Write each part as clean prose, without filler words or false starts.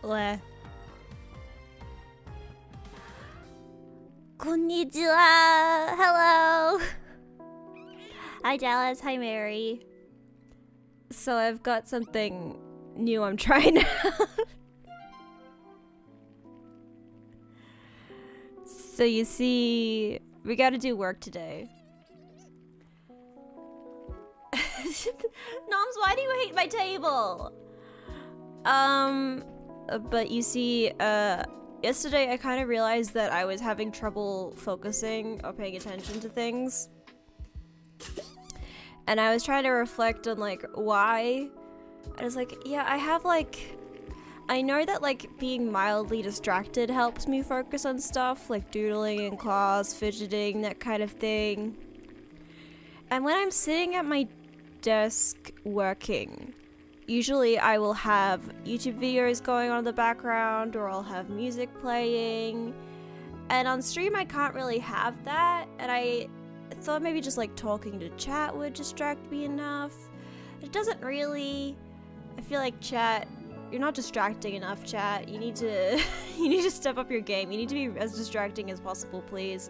Where? Konnichiwa! Hello! Hi Dallas, hi Mary. So I've got something new I'm trying out. So you see, we gotta do work today. Noms, why do you hate my table? But you see, yesterday I kind of realized that I was having trouble focusing or paying attention to things. And I was trying to reflect on, like, why. I was like, yeah, I know that, like, being mildly distracted helps me focus on stuff, like doodling in class, fidgeting, that kind of thing. And when I'm sitting at my desk working, usually I will have YouTube videos going on in the background, or I'll have music playing. And on stream I can't really have that, and I thought maybe just like talking to chat would distract me enough. It doesn't really. I feel like chat, you're not distracting enough, chat. You need to you need to step up your game. You need to be as distracting as possible, please.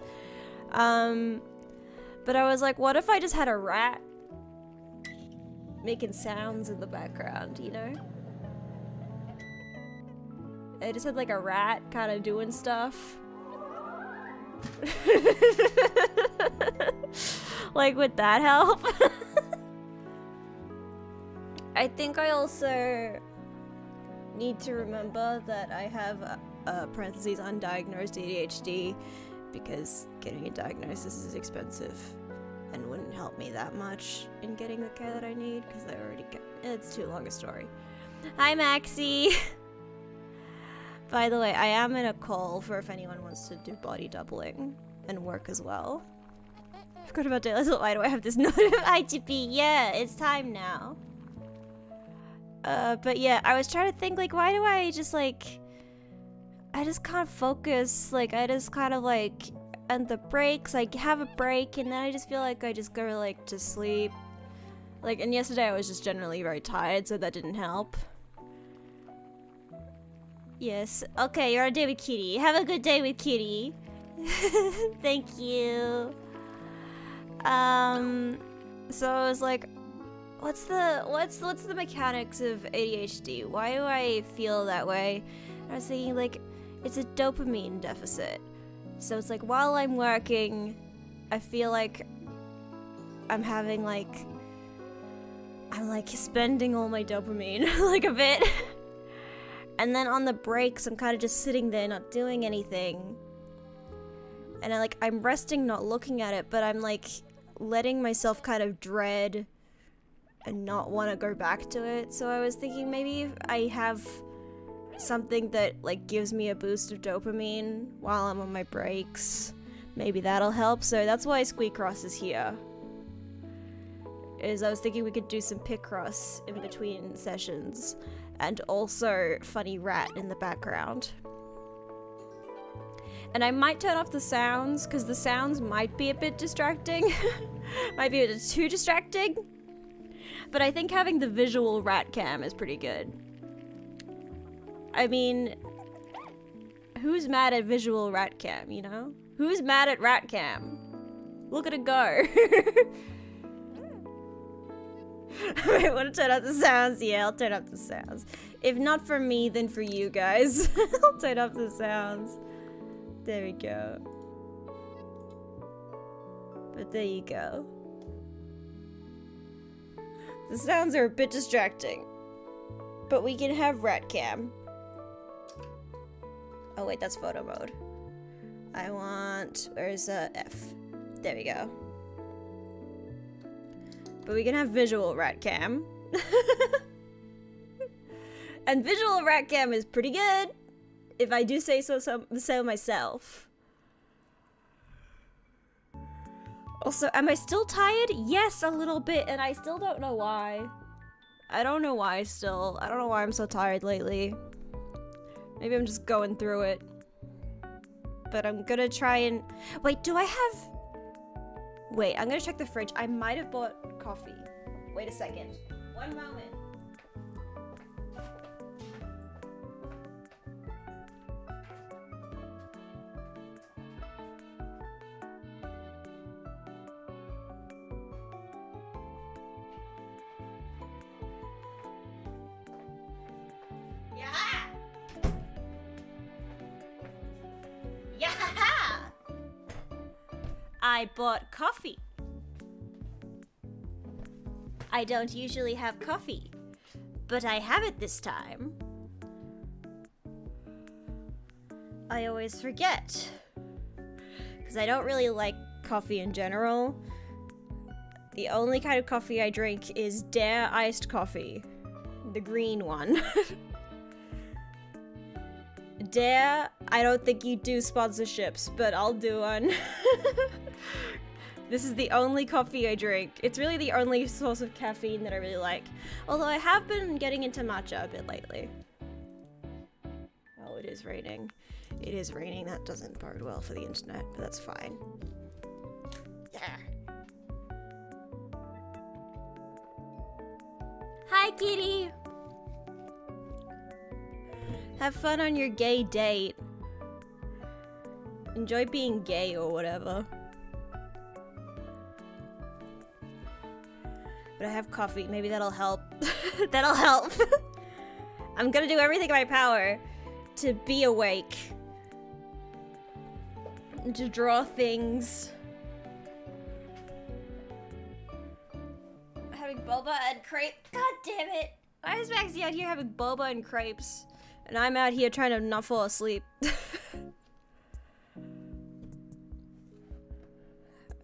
But I was like, what if I just had a rat making sounds in the background, you know? I just had like a rat kind of doing stuff. Like, would that help? I think I also need to remember that I have parentheses undiagnosed ADHD, because getting a diagnosis is expensive and wouldn't help me that much in getting the care that I need, because I already get it's too long a story. Hi Maxie. By the way, I am in a call for if anyone wants to do body doubling and work as well. I forgot about daylight. Why do I have this note of IGP? Yeah, it's time now. But yeah, I was trying to think, like, why do I just, like, I just can't focus. Like, I just kind of, like, end the breaks, like, have a break, and then I just feel like I just go, like, to sleep. Like, and yesterday I was just generally very tired, so that didn't help. Yes. Okay, you're on a day with Kitty. Have a good day with Kitty. Thank you. So I was like, what's the mechanics of ADHD? Why do I feel that way? I was thinking, like, it's a dopamine deficit. So it's like, while I'm working, I feel like I'm having, like, I'm, like, spending all my dopamine, like, a bit. And then on the breaks, I'm kind of just sitting there not doing anything. And I'm resting, not looking at it, but I'm, like, letting myself kind of dread and not want to go back to it. So I was thinking maybe if I have something that, like, gives me a boost of dopamine while I'm on my breaks, maybe that'll help. So that's why Squeakross is here. I was thinking we could do some Picross in between sessions, and also funny rat in the background. And I might turn off the sounds, because the sounds might be a bit distracting. Might be a bit too distracting. But I think having the visual rat cam is pretty good. I mean, who's mad at visual rat cam, you know? Who's mad at rat cam? Look at it go. I want to turn up the sounds. Yeah, I'll turn up the sounds. If not for me, then for you guys. I'll turn up the sounds. There we go. But there you go. The sounds are a bit distracting. But we can have rat cam. Oh wait, that's photo mode. I want... Where's F? There we go. But we can have visual rat cam. And visual rat cam is pretty good, if I do say so myself. Also, am I still tired? Yes, a little bit, and I still don't know why. I don't know why still. I don't know why I'm so tired lately. Maybe I'm just going through it. But I'm gonna try and... Wait, do I have... Wait, I'm gonna check the fridge. I might have bought coffee. Wait a second. One moment. I bought coffee. I don't usually have coffee, but I have it this time. I always forget, because I don't really like coffee in general. The only kind of coffee I drink is Dare iced coffee, the green one. Dare, I don't think you do sponsorships, but I'll do one. This is the only coffee I drink. It's really the only source of caffeine that I really like. Although I have been getting into matcha a bit lately. Oh, it is raining. It is raining. That doesn't bode well for the internet, but that's fine. Yeah. Hi, kitty! Have fun on your gay date. Enjoy being gay or whatever. But I have coffee. Maybe that'll help. That'll help. I'm gonna do everything in my power to be awake. And to draw things. Having boba and crepe. God damn it. Why is Maxie out here having boba and crepes? And I'm out here trying to not fall asleep.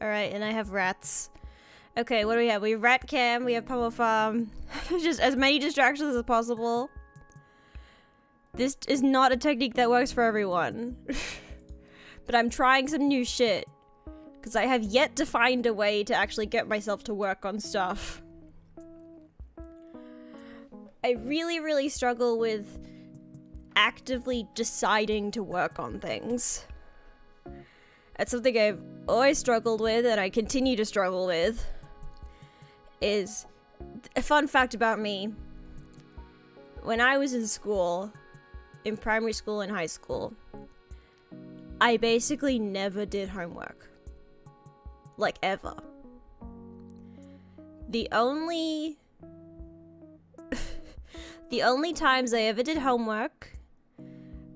Alright, and I have rats. Okay, what do we have? We have rat cam, we have pummel farm. Just as many distractions as possible. This is not a technique that works for everyone. But I'm trying some new shit. Because I have yet to find a way to actually get myself to work on stuff. I really, really struggle with actively deciding to work on things. That's something I've always struggled with and I continue to struggle with. Is a fun fact about me. When I was in school, in primary school and high school, I basically never did homework. Like, ever. The only times I ever did homework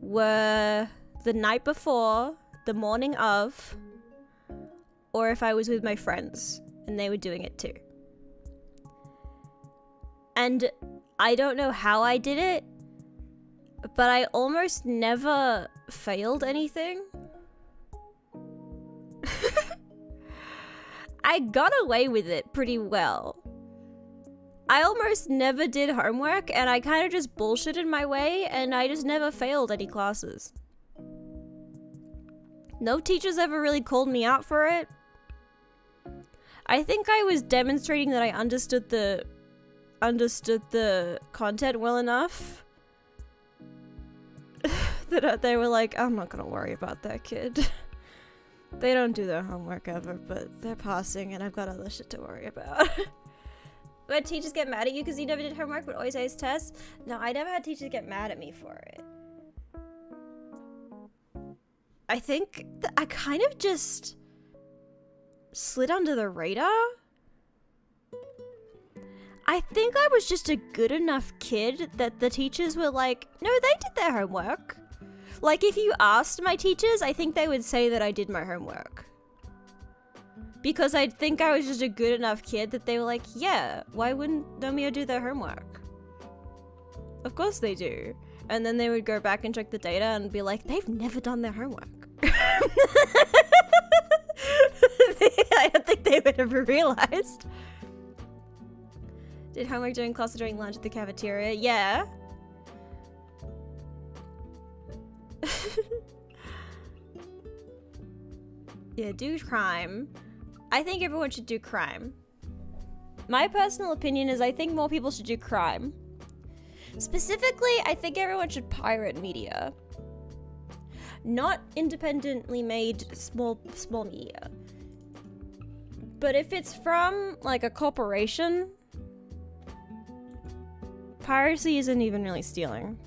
were the night before, the morning of, or if I was with my friends and they were doing it too. And I don't know how I did it, but I almost never failed anything. I got away with it pretty well. I almost never did homework, and I kind of just bullshitted my way, and I just never failed any classes. No teachers ever really called me out for it. I think I was demonstrating that I understood the content well enough that they were like, I'm not gonna worry about that kid. They don't do their homework ever, but they're passing and I've got other shit to worry about. When teachers get mad at you because you never did homework but always aced tests? No, I never had teachers get mad at me for it. I think that I kind of just slid under the radar. I think I was just a good enough kid that the teachers were like, no, they did their homework. Like, if you asked my teachers, I think they would say that I did my homework. Because I think I was just a good enough kid that they were like, yeah, why wouldn't Nomia do their homework? Of course they do. And then they would go back and check the data and be like, they've never done their homework. I don't think they would have realized. Did homework during class or during lunch at the cafeteria? Yeah. Yeah, do crime. I think everyone should do crime. My personal opinion is I think more people should do crime. Specifically, I think everyone should pirate media. Not independently made small media. But if it's from, like, a corporation, piracy isn't even really stealing.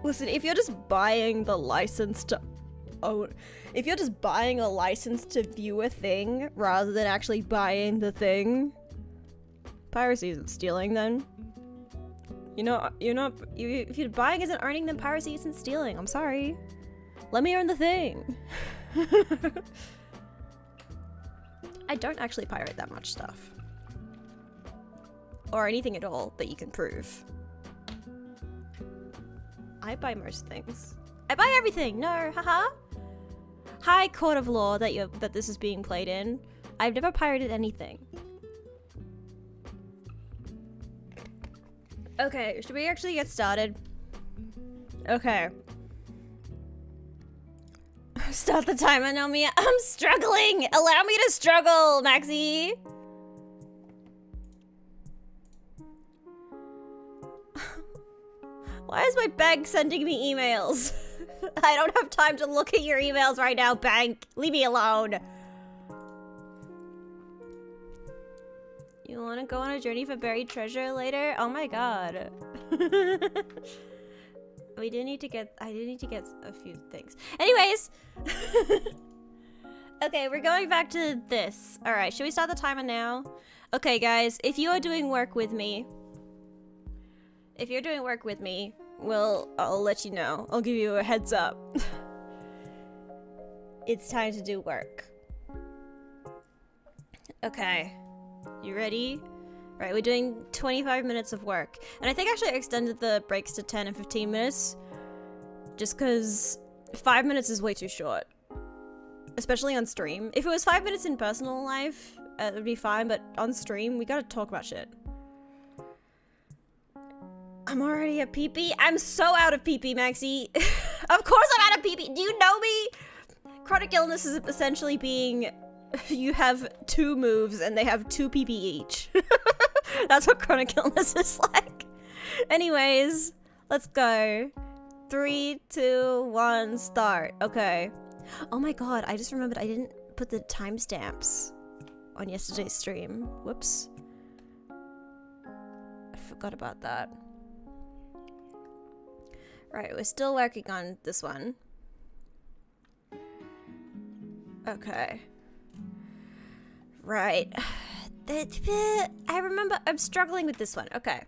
Listen, if you're just buying the license to own... If you're just buying a license to view a thing rather than actually buying the thing, piracy isn't stealing then. You know, if you're buying isn't earning, then piracy isn't stealing. I'm sorry. Let me earn the thing. I don't actually pirate that much stuff. Or anything at all that you can prove. I buy most things. I buy everything! No, haha! High court of law that this is being played in. I've never pirated anything. Okay, should we actually get started? Okay. Start the timer, Nomia. I'm struggling! Allow me to struggle, Maxie! Why is my bank sending me emails? I don't have time to look at your emails right now, bank. Leave me alone. You want to go on a journey for buried treasure later? Oh my god. I do need to get a few things. Anyways. Okay, we're going back to this. All right, should we start the timer now? Okay, guys, if you are doing work with me, I'll let you know. I'll give you a heads up. It's time to do work. Okay. You ready? Right, we're doing 25 minutes of work. And I think actually I extended the breaks to 10 and 15 minutes. Just because 5 minutes is way too short. Especially on stream. If it was 5 minutes in personal life, it would be fine, but on stream, we gotta talk about shit. I'm already at PP. I'm so out of PP, Maxie. Of course I'm out of PP. Do you know me? Chronic illness is essentially being... You have 2 moves and they have 2 PP each. That's what chronic illness is like. Anyways, let's go. 3, 2, 1, start. Okay. Oh my god, I just remembered I didn't put the timestamps on yesterday's stream. Whoops. I forgot about that. Right, we're still working on this one. Okay. Right. I remember I'm struggling with this one. Okay.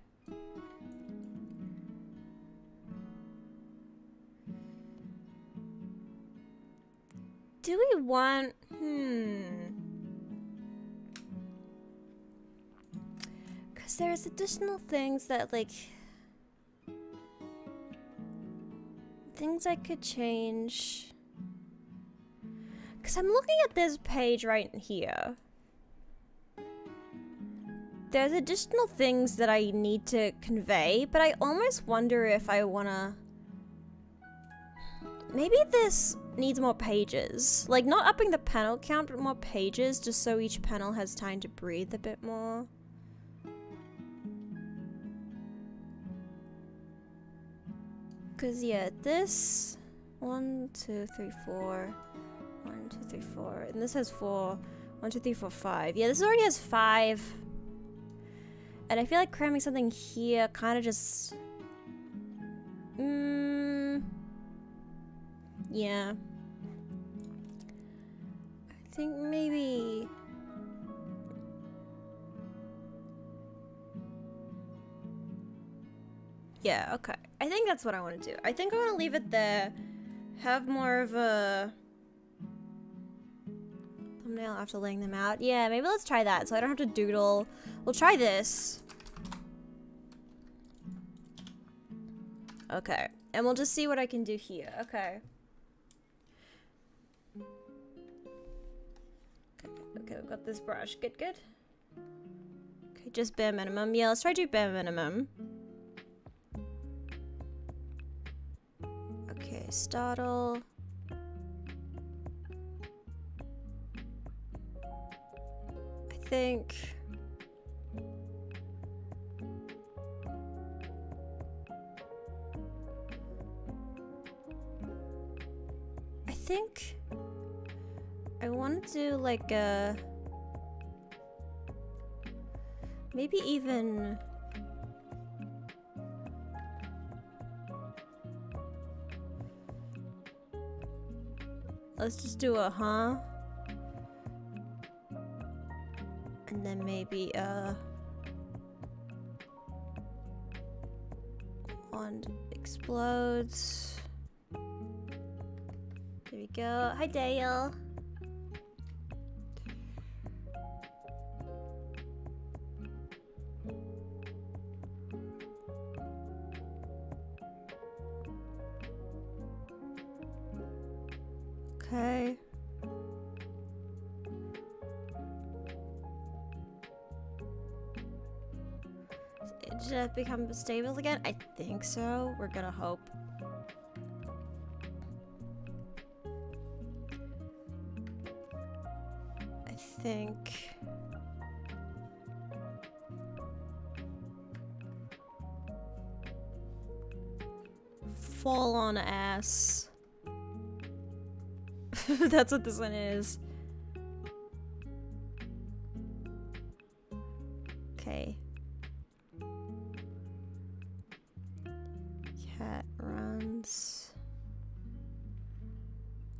Do we want... Because there's additional things that, like... Things I could change. Because I'm looking at this page right here. There's additional things that I need to convey, but I almost wonder if I wanna... Maybe this needs more pages. Like, not upping the panel count, but more pages, just so each panel has time to breathe a bit more. Because, yeah, this... 1, 2, 3, 4... 1, 2, 3, 4... And this has 4... 1, 2, 3, 4, 5... Yeah, this already has 5... And I feel like cramming something here kind of just... Yeah. I think maybe... Yeah, okay. I think that's what I want to do. I think I want to leave it there. Have more of a... thumbnail after laying them out. Yeah, maybe let's try that so I don't have to doodle. We'll try this. Okay. And we'll just see what I can do here. Okay. Okay, we've got this brush. Good, good. Okay, just bare minimum. Yeah, let's try to do bare minimum. Okay, startle. I think... I want to do like a... Maybe even... Let's just do a huh? And then maybe wand explodes. There we go. Hi, Dale. Okay. Did it become stable again? I think so. We're gonna hope. I think. Fall on ass. That's what this one is. Okay. Cat runs.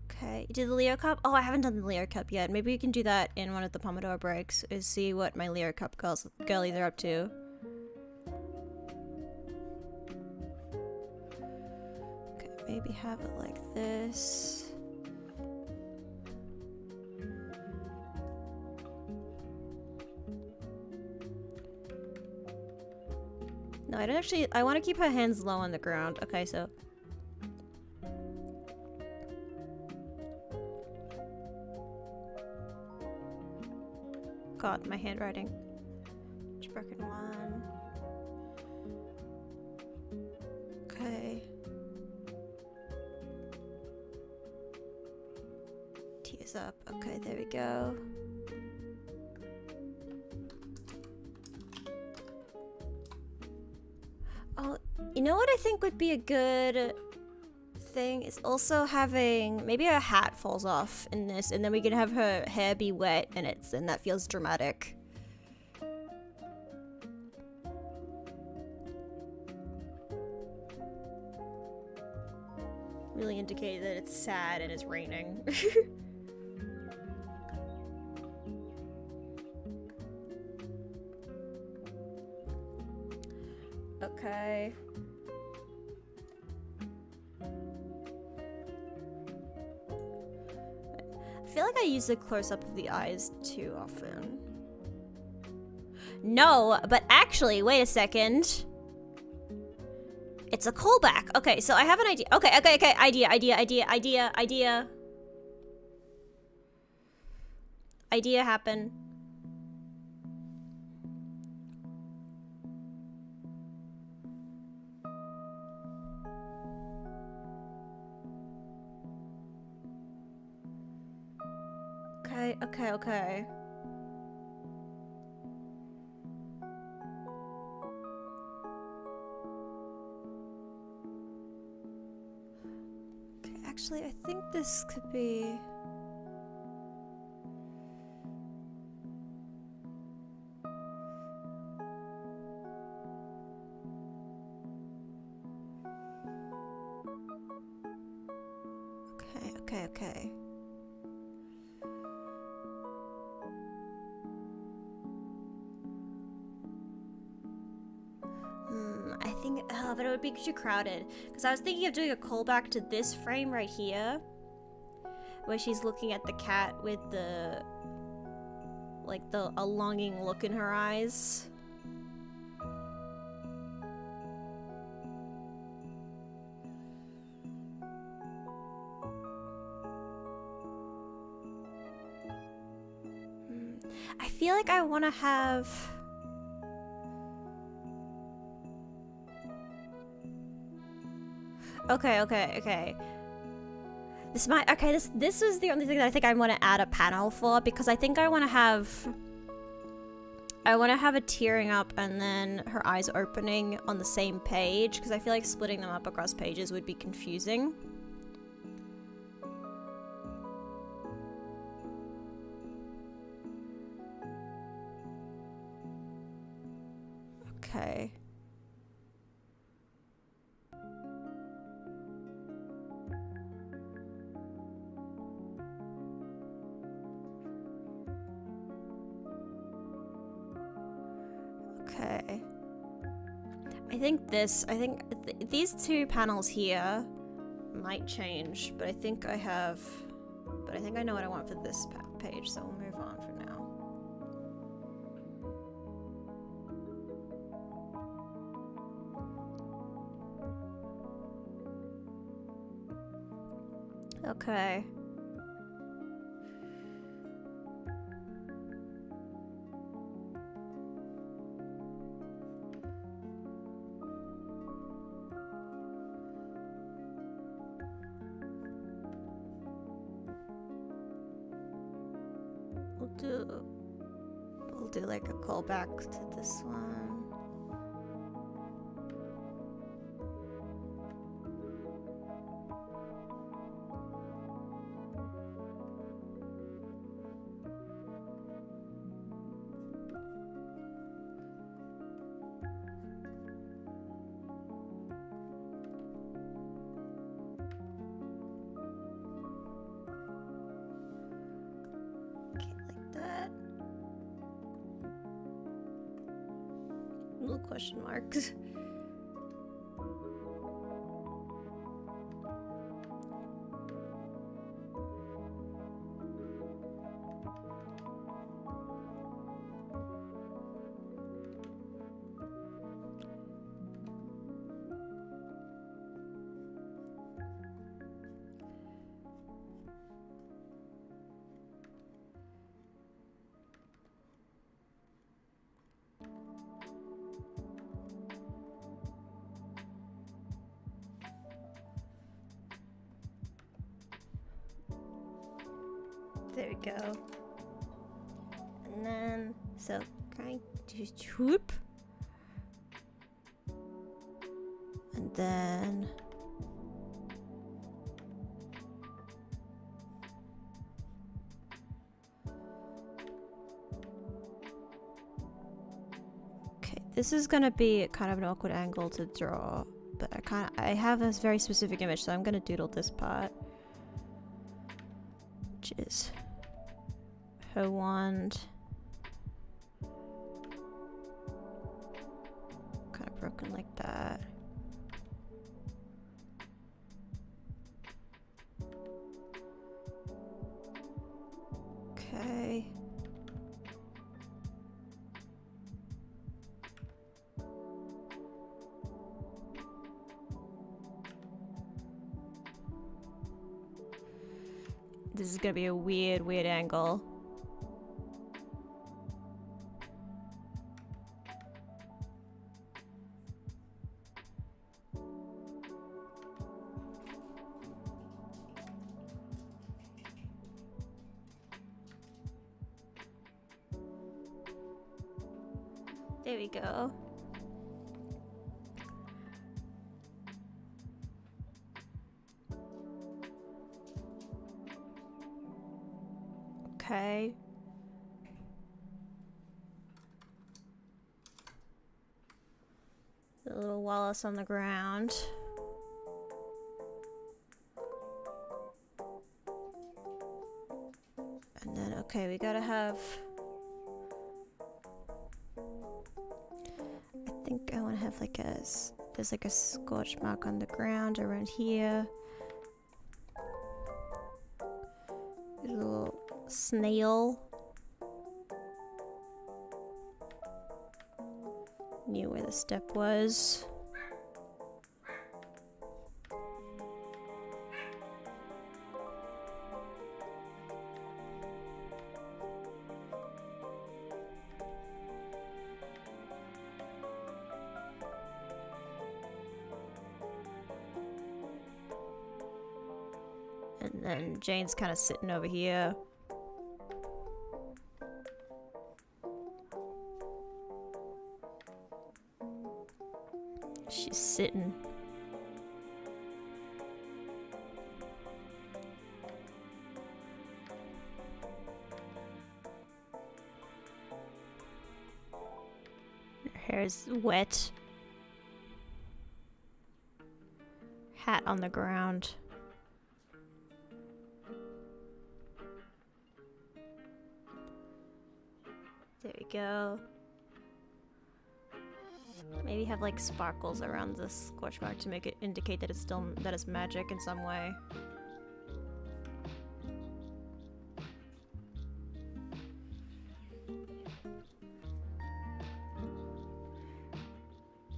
Okay. You did the Leo Cup? Oh, I haven't done the Leo Cup yet. Maybe we can do that in one of the Pomodoro breaks, is see what my Leo Cup girlies are up to. Okay, maybe have it like this. No, I don't actually. I want to keep her hands low on the ground. Okay, so. God, my handwriting. Broken one. Okay. Tears up. Okay, there we go. Oh, you know what I think would be a good thing is also having maybe her hat falls off in this, and then we can have her hair be wet, and that feels dramatic. Really indicate that it's sad and it's raining. Okay. I feel like I use the close-up of the eyes too often. No, but actually, wait a second. It's a callback. Okay, so I have an idea. Okay, idea. Idea happen. Okay. Actually, I think this could be... Okay. I think, but it would be too crowded. Because I was thinking of doing a callback to this frame right here, where she's looking at the cat with the, like, a longing look in her eyes. I feel like I want to have... Okay. This might... Okay, this is the only thing that I think I want to add a panel for, because I think I want to have... a tearing up and then her eyes opening on the same page, because I feel like splitting them up across pages would be confusing. Okay. Okay. I think these two panels here might change, but I think I know what I want for this page, so we'll move on for now. Okay. We'll do like a callback to this one. Little question marks. There we go. And then, so can I do whoop? And then okay, this is gonna be kind of an awkward angle to draw, but I have a very specific image, so I'm gonna doodle this part, which is her wand, kind of broken like that. Okay. This is gonna be a weird angle. There we go. Okay. The little Wallace on the ground. And then, okay, we gotta have... I think I want to have like there's like a scorch mark on the ground around here. A little snail. Knew where the step was. And then Jane's kind of sitting over here. She's sitting. Her hair is wet. Hat on the ground. There we go. Maybe have like sparkles around the scorch mark to make it indicate that it's magic in some way.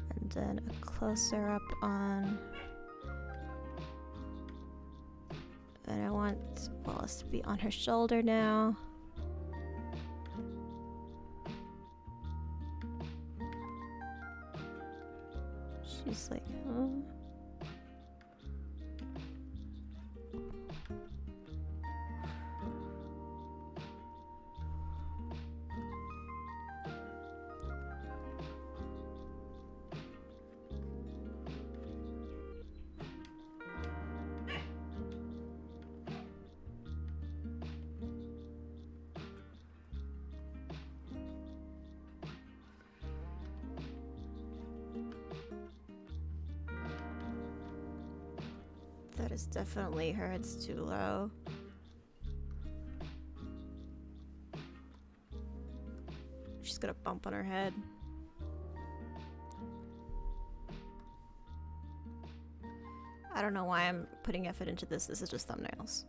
And then a closer up on... And I want Wallace to be on her shoulder now. She's like, oh. That is definitely, her head's too low. She's got a bump on her head. I don't know why I'm putting effort into this. This is just thumbnails.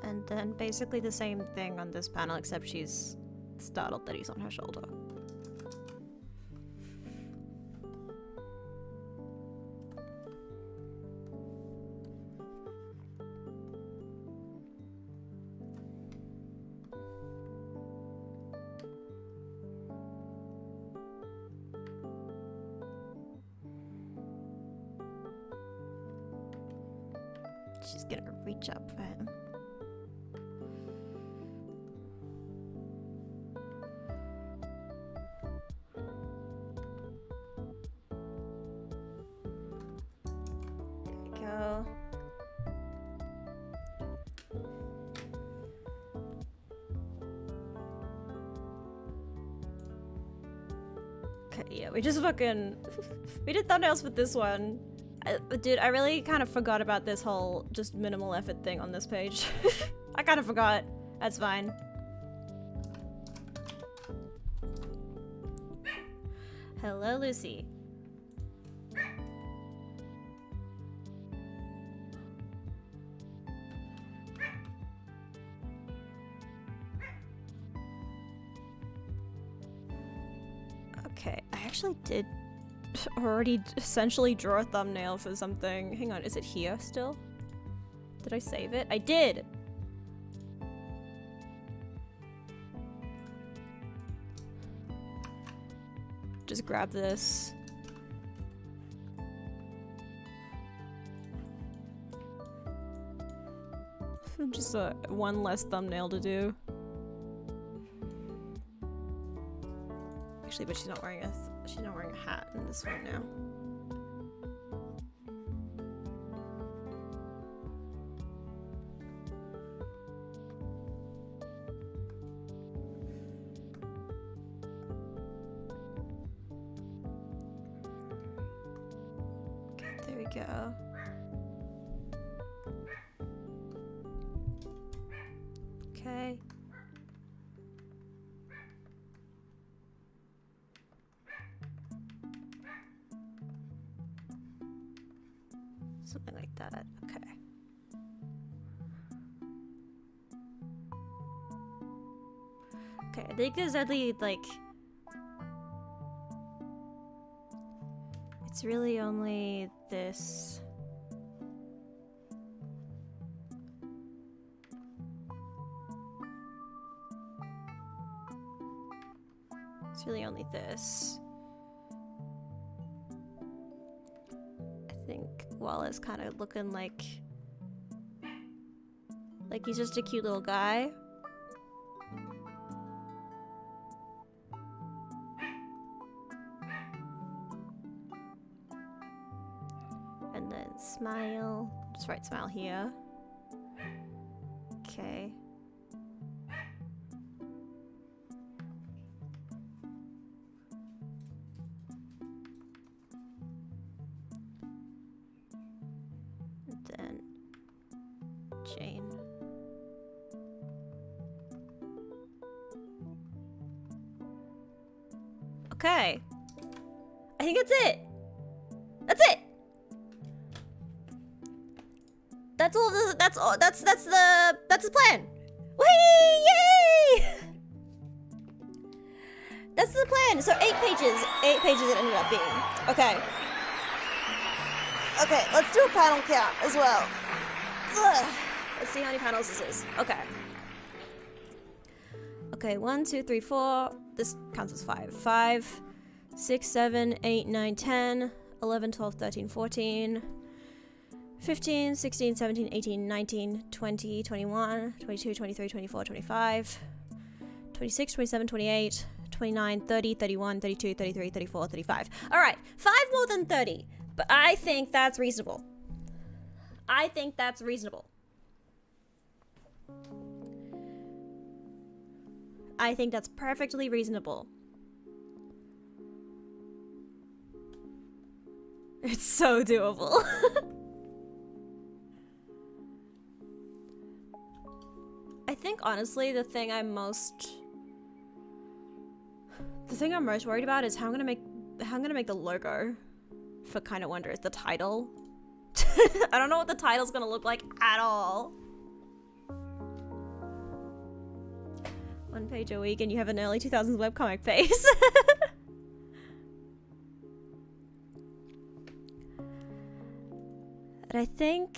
And then basically the same thing on this panel, except she's startled that he's on her shoulder. She's gonna reach up for him. Go. Okay, yeah, we just fucking... we did thumbnails for this one. Dude, I really kind of forgot about this whole just minimal effort thing on this page. I kind of forgot. That's fine. Hello, Lucy. Okay, I actually did already essentially draw a thumbnail for something. Hang on, is it here still? Did I save it? I did! Just grab this. Just one less thumbnail to do. Actually, but she's not wearing a hat in this one now. Okay, there we go. Okay. Something like that. Okay. Okay, I think there's only like... it's really only this... it's really only this. I think Wallace kind of looking like he's just a cute little guy. And then smile. Just write smile here. Okay. Then Jane. Okay. I think that's it. That's it. That's all. That's all. That's the plan. Whee! Yay! That's the plan. So 8 pages. 8 pages it ended up being. Okay. Okay, let's do a panel count as well. Ugh. Let's see how many panels this is. Okay. Okay, 1, 2, 3, 4. This counts as 5. 5, 6, 7, 8, 9, 10, 11, 12, 13, 14, 15, 16, 17, 18, 19, 20, 21, 22, 23, 24, 25, 26, 27, 28, 29, 30, 31, 32, 33, 34, 35. Alright, 5 more than 30. But I think that's reasonable. I think that's reasonable. I think that's perfectly reasonable. It's so doable. I think honestly the thing I'm most worried about is how I'm gonna make the logo for Kinda Wondrous, the title. I don't know what the title's gonna look like at all. 1 page a week and you have an early 2000s webcomic face. And I think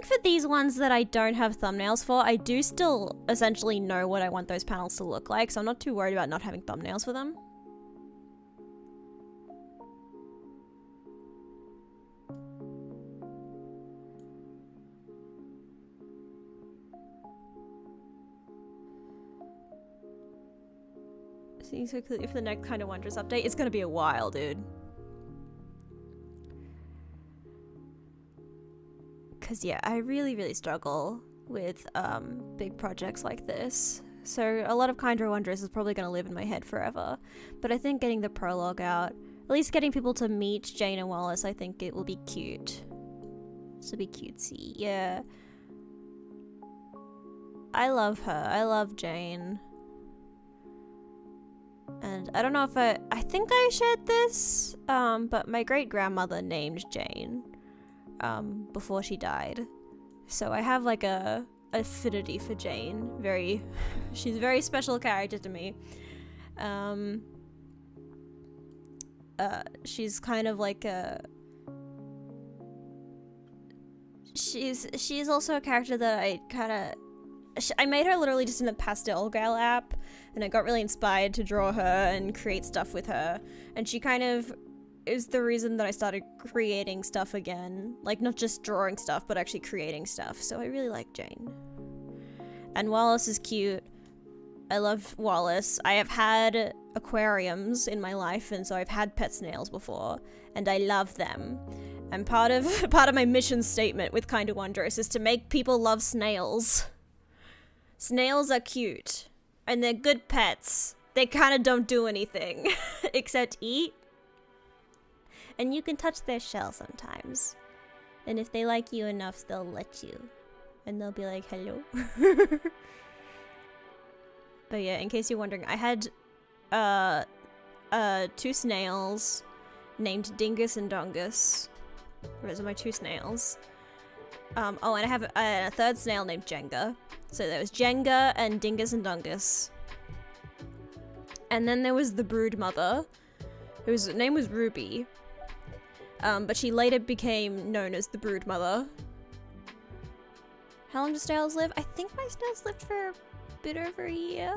for these ones that I don't have thumbnails for, I do still essentially know what I want those panels to look like, so I'm not too worried about not having thumbnails for them. Seeing so clearly for the next Kinda Wondrous update, it's gonna be a while, dude. Cause yeah, I really struggle with big projects like this. So a lot of Kinda Wondrous is probably gonna live in my head forever. But I think getting the prologue out, at least getting people to meet Jane and Wallace, I think it will be cute. This will be cutesy, yeah. I love her. I love Jane. And I don't know if I think I shared this, but my great-grandmother named Jane, before she died. So I have like a affinity for Jane. She's a very special character to me. She's kind of like she's also a character that I made her literally just in the Pastel Gal app, and I got really inspired to draw her and create stuff with her, and she kind of is the reason that I started creating stuff again, like not just drawing stuff but actually creating stuff. So I really like Jane. And Wallace is cute. I love Wallace. I have had aquariums in my life, and so I've had pet snails before, and I love them. And part of my mission statement with Kinda Wondrous is to make people love snails. Snails are cute, and they're good pets. They kind of don't do anything except eat. And you can touch their shell sometimes. And if they like you enough, they'll let you. And they'll be like, hello. But yeah, in case you're wondering, I had 2 snails named Dingus and Dongus. Those are my 2 snails. Oh, and I have a 3rd snail named Jenga. So there was Jenga and Dingus and Dungus. And then there was the brood mother, whose name was Ruby. But she later became known as the brood mother. How long do snails live? I think my snails lived for a bit over a year.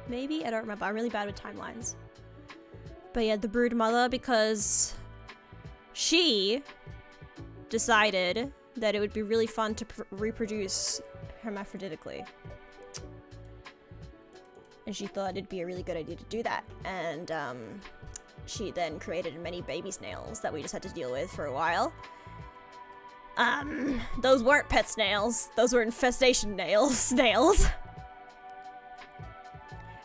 Maybe? I don't remember. I'm really bad with timelines. But yeah, the brood mother, because she decided that it would be really fun to reproduce hermaphroditically. And she thought it'd be a really good idea to do that. And she then created many baby snails that we just had to deal with for a while. Those weren't pet snails. Those were infestation snails.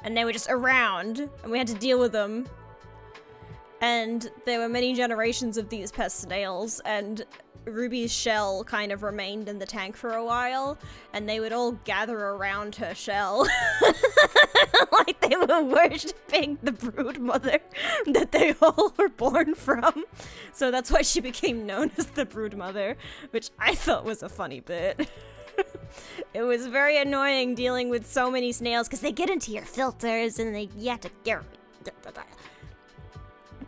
And they were just around, and we had to deal with them. And there were many generations of these pet snails, and Ruby's shell kind of remained in the tank for a while, and they would all gather around her shell. Like they were worshipping the brood mother that they all were born from. So that's why she became known as the brood mother, which I thought was a funny bit. It was very annoying dealing with so many snails, because they get into your filters and you have to get...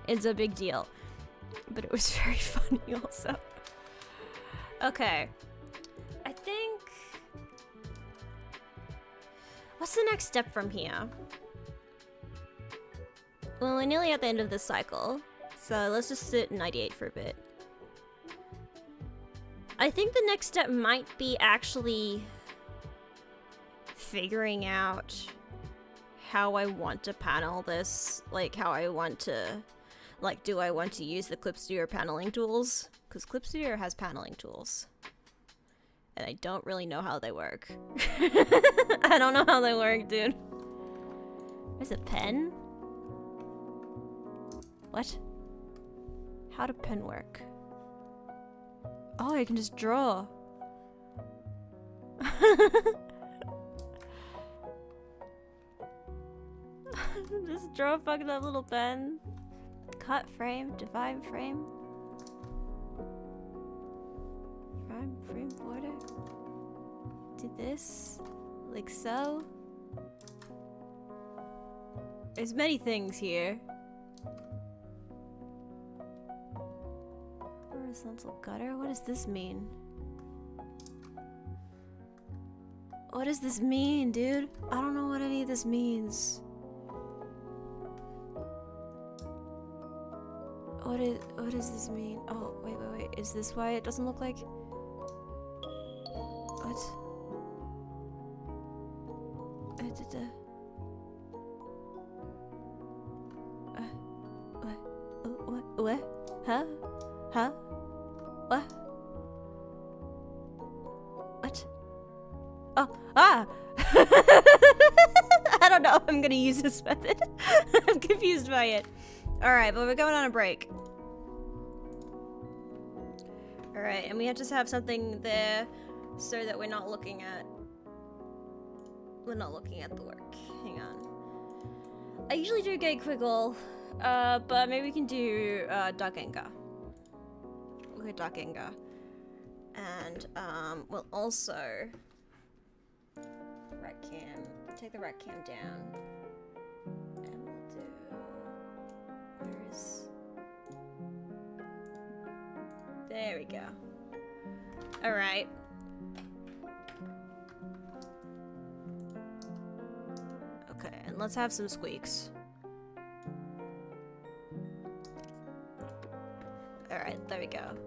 It's a big deal. But it was very funny also. Okay. I think... What's the next step from here? Well, we're nearly at the end of this cycle, so let's just sit and ideate for a bit. I think the next step might be actually figuring out how I want to panel this, like how I want to, like, do I want to use the Clip Studio paneling tools? Because Clip Studio has paneling tools. And I don't really know how they work. I don't know how they work, dude. There's a pen? What? How do pen work? Oh, I can just draw. Just draw a fucking up little pen. Cut frame, divide frame. Frame border. Do this. Like so. There's many things here. Horizontal gutter? What does this mean? What does this mean, dude? I don't know what any of this means. What does this mean? Oh, wait. Is this why it doesn't look like... What? What? Huh? What? What? Oh, ah! I don't know if I'm gonna use this method. I'm confused by it. Alright, but we're going on a break. Alright, and we have to have something there so that we're not looking at the work. Hang on. I usually do gay quiggle, but maybe we can do duck anger. Look at duck anger. And we'll also take the rat cam down. And we'll do there we go. Alright. Okay, and let's have some squeaks. Alright, there we go.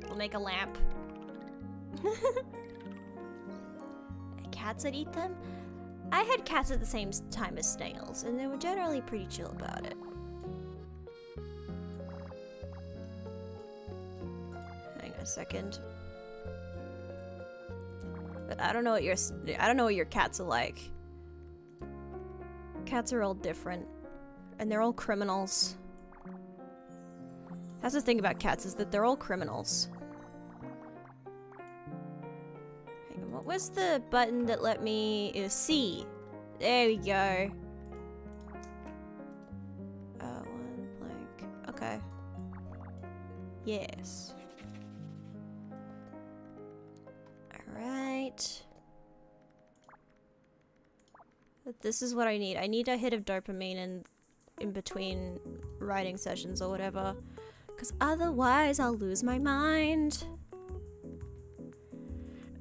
We'll make a lamp. Cats that eat them? I had cats at the same time as snails, and they were generally pretty chill about it. Hang on a second. But I don't know what your cats are like. Cats are all different, and they're all criminals. That's the thing about cats, is that they're all criminals. Hang on, what was the button that let me... It was C. There we go. One blank. Okay. Yes. Alright. But this is what I need. I need a hit of dopamine in between writing sessions or whatever. Because otherwise I'll lose my mind.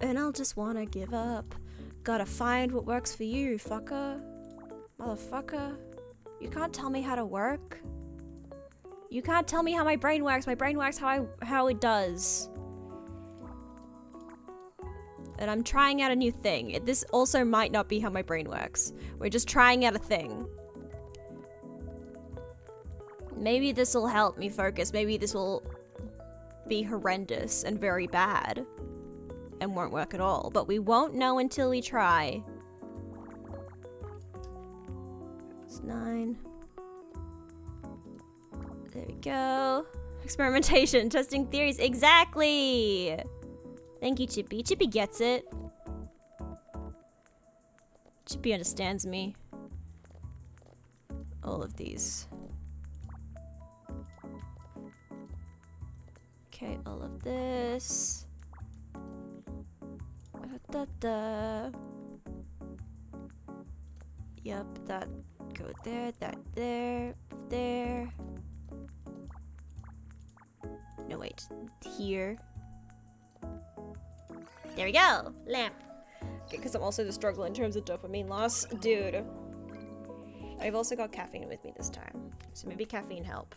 And I'll just want to give up. Gotta find what works for you, fucker. Motherfucker. You can't tell me how to work. You can't tell me how my brain works. My brain works how it does. And I'm trying out a new thing. This also might not be how my brain works. We're just trying out a thing. Maybe this will help me focus. Maybe this will be horrendous and very bad and won't work at all. But we won't know until we try. It's 9. There we go. Experimentation, testing theories. Exactly! Thank you, Chippy. Chippy gets it. Chippy understands me. All of these. Okay, all of this. Yep, that go there, that there, there. No, wait, here. There we go! Lamp. Okay, because I'm also just struggling in terms of dopamine loss. Dude. I've also got caffeine with me this time. So maybe caffeine help.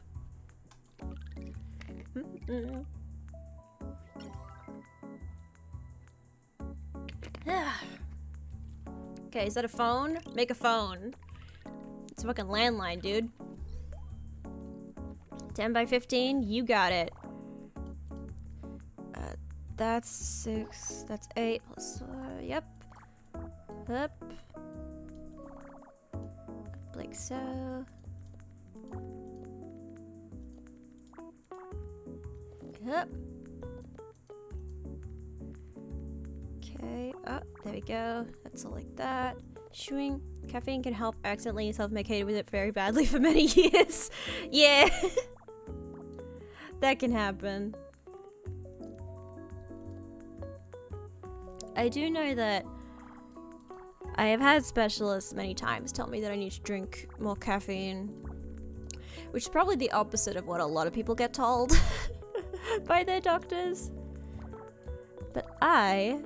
Okay, is that a phone? Make a phone. It's a fucking landline, dude. 10 by 15? You got it. that's 6. That's 8 plus 4. Yep. Up. Like so. Yep. Okay. Oh, there we go. That's all like that. Shooing. Caffeine can help. I accidentally self-medicated with it very badly for many years. Yeah. That can happen. I do know that I have had specialists many times tell me that I need to drink more caffeine, which is probably the opposite of what a lot of people get told by their doctors. But I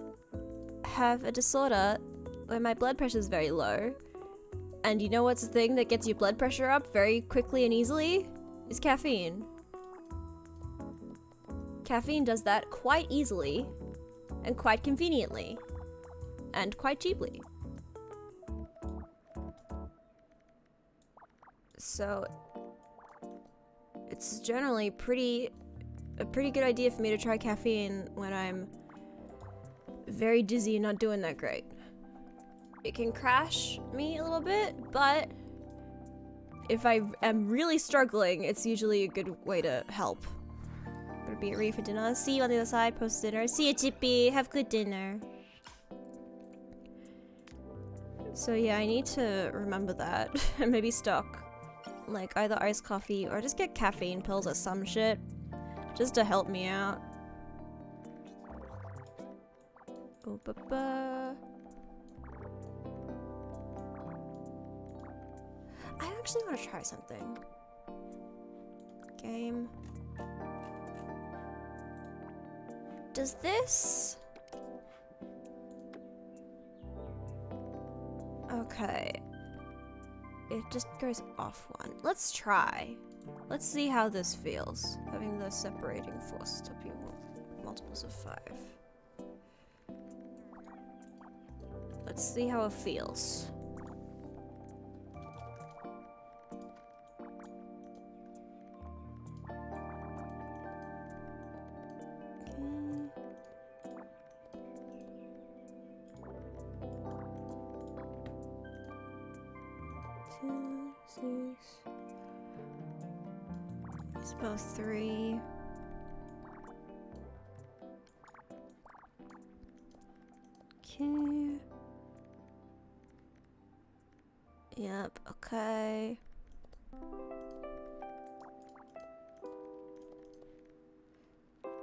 have a disorder where my blood pressure is very low, and you know what's the thing that gets your blood pressure up very quickly and easily? Is caffeine. Caffeine does that quite easily, and quite conveniently, and quite cheaply. So it's generally a pretty good idea for me to try caffeine when I'm very dizzy and not doing that great. It can crash me a little bit, but if I am really struggling, it's usually a good way to help. Gonna be ready for dinner. See you on the other side, post dinner. See you, Chippy. Have good dinner. So yeah, I need to remember that and maybe stock like either iced coffee or just get caffeine pills or some shit just to help me out. Oh, I actually want to try something. Game. Does this... Okay. It just goes off one. Let's try. Let's see how this feels. Having the separating force to be multiples of 5. Let's see how it feels. It's both 3. Okay. Yep, okay.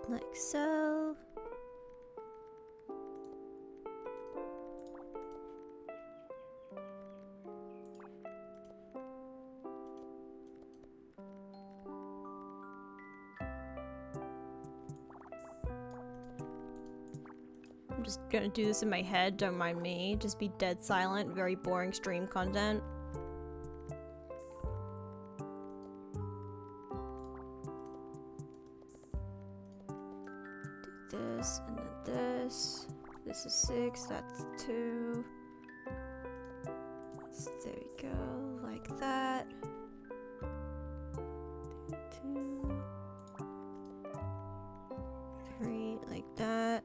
Like so. I'm just gonna do this in my head, don't mind me. Just be dead silent, very boring stream content. Do this, and then this. This is 6, that's 2. There we go, like that. 2, 3, like that.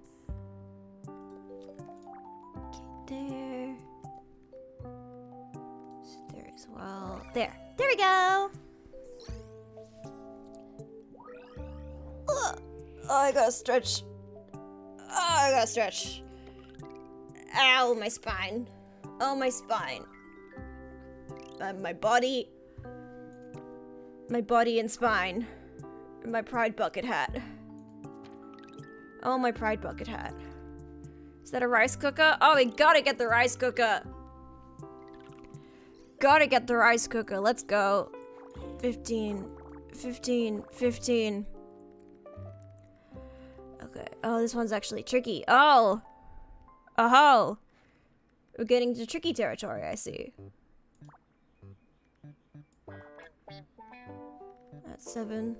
There. There as well. There. There we go! Oh, I gotta stretch. Oh, I gotta stretch. Ow, my spine. Oh, my spine. My body. My body and spine. And my pride bucket hat. Oh, my pride bucket hat. Is that a rice cooker? Oh, we gotta get the rice cooker. Gotta get the rice cooker. Let's go. 15. 15. 15. Okay. Oh, this one's actually tricky. Oh. Oh. We're getting to tricky territory, I see. That's 7.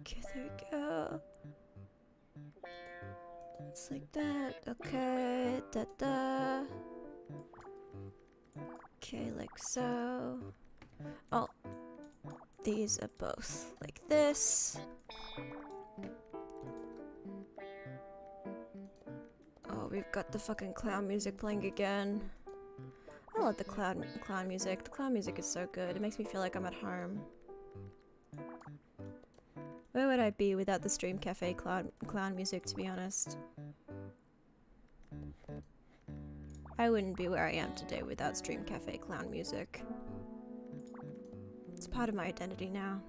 Okay, there we go. It's like that. Okay. Da-da. Okay, like so. Oh. These are both like this. we've got the fucking clown music playing again. I love the clown music. The clown music is so good. It makes me feel like I'm at home. Where would I be without the Stream Cafe clown music, to be honest? I wouldn't be where I am today without Stream Cafe clown music. It's part of my identity now.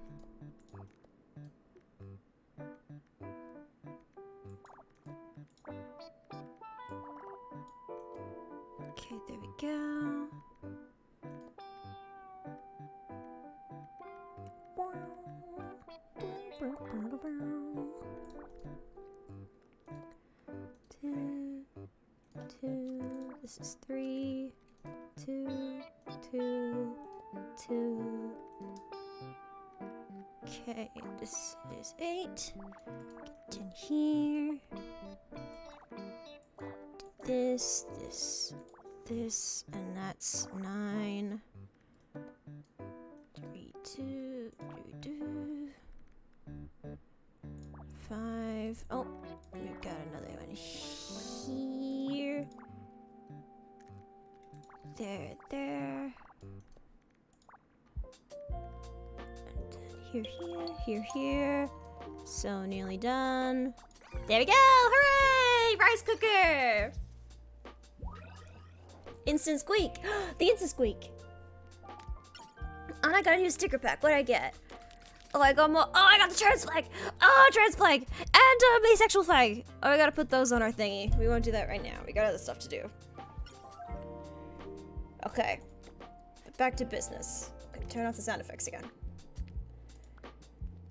Okay, there we go. Two. This is 3, 2, 2, 2. Okay, this is 8. Get in here. This, and that's 9. 3, 2, 5. Oh, we've got another one here. There. And then here. So nearly done. There we go! Hooray! Rice cooker! Instant squeak! The instant squeak! And I got a new sticker pack. What did I get? Oh, I got more. Oh, I got the trans flag! Oh, trans flag! And asexual flag! Oh, I gotta put those on our thingy. We won't do that right now. We got other stuff to do. Okay. Back to business. Okay, turn off the sound effects again.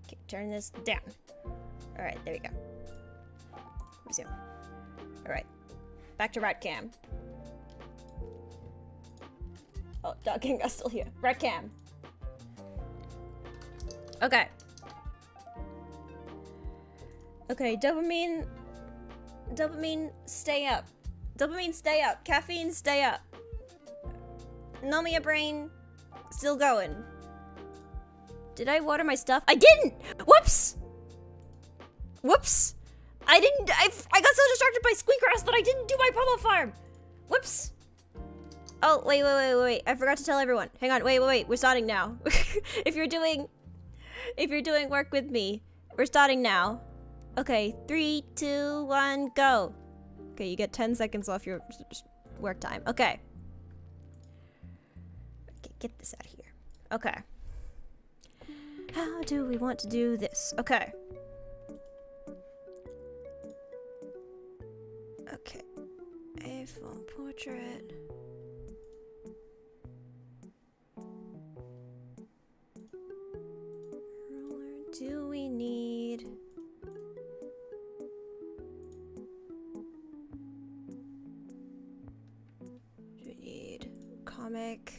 Okay, turn this down. Alright, there we go. Resume. Alright. Back to rat cam. Oh, dog king is still here. Rat cam. Okay. Okay, dopamine, stay up. Dopamine, stay up. Caffeine, stay up. Nomia brain, still going. Did I water my stuff? I didn't! Whoops! Whoops! I didn't, I got so distracted by Squeakgrass that I didn't do my pommel farm! Whoops! Oh, wait, I forgot to tell everyone. Hang on, wait, we're starting now. If you're doing work with me, we're starting now. Okay, 3, 2, 1, go. Okay, you get 10 seconds off your work time. Okay. Get this out of here. Okay. How do we want to do this? Okay. Okay. A phone portrait. Roller. Do we need... comic?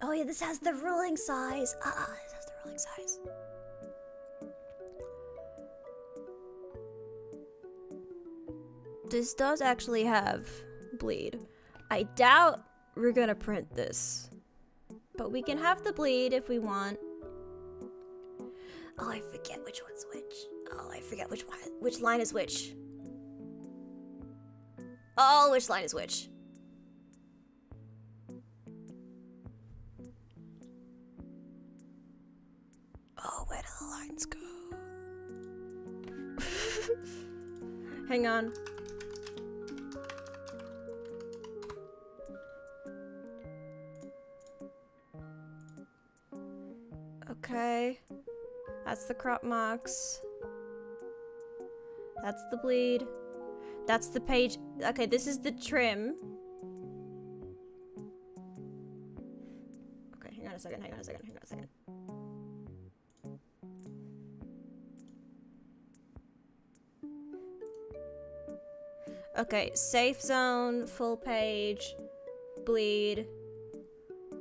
Oh yeah, this has the ruling size. This has the ruling size. This does actually have bleed. I doubt we're gonna print this, but we can have the bleed if we want. Oh, I forget which one's which. Oh, I forget which line is which. Oh, which line is which? Oh, where do the lines go? Hang on. Okay. That's the crop marks. That's the bleed. That's the page. Okay, this is the trim. Okay, hang on a second. Okay, safe zone, full page, bleed,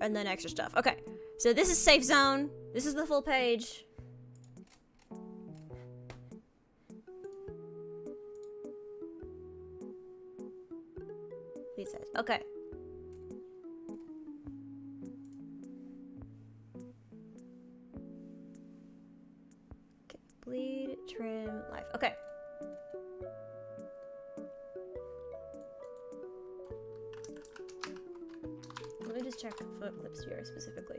and then extra stuff. Okay, so this is safe zone. This is the full page. Bleed size. Okay. Okay, bleed, trim, life. Okay. just check for clips here specifically.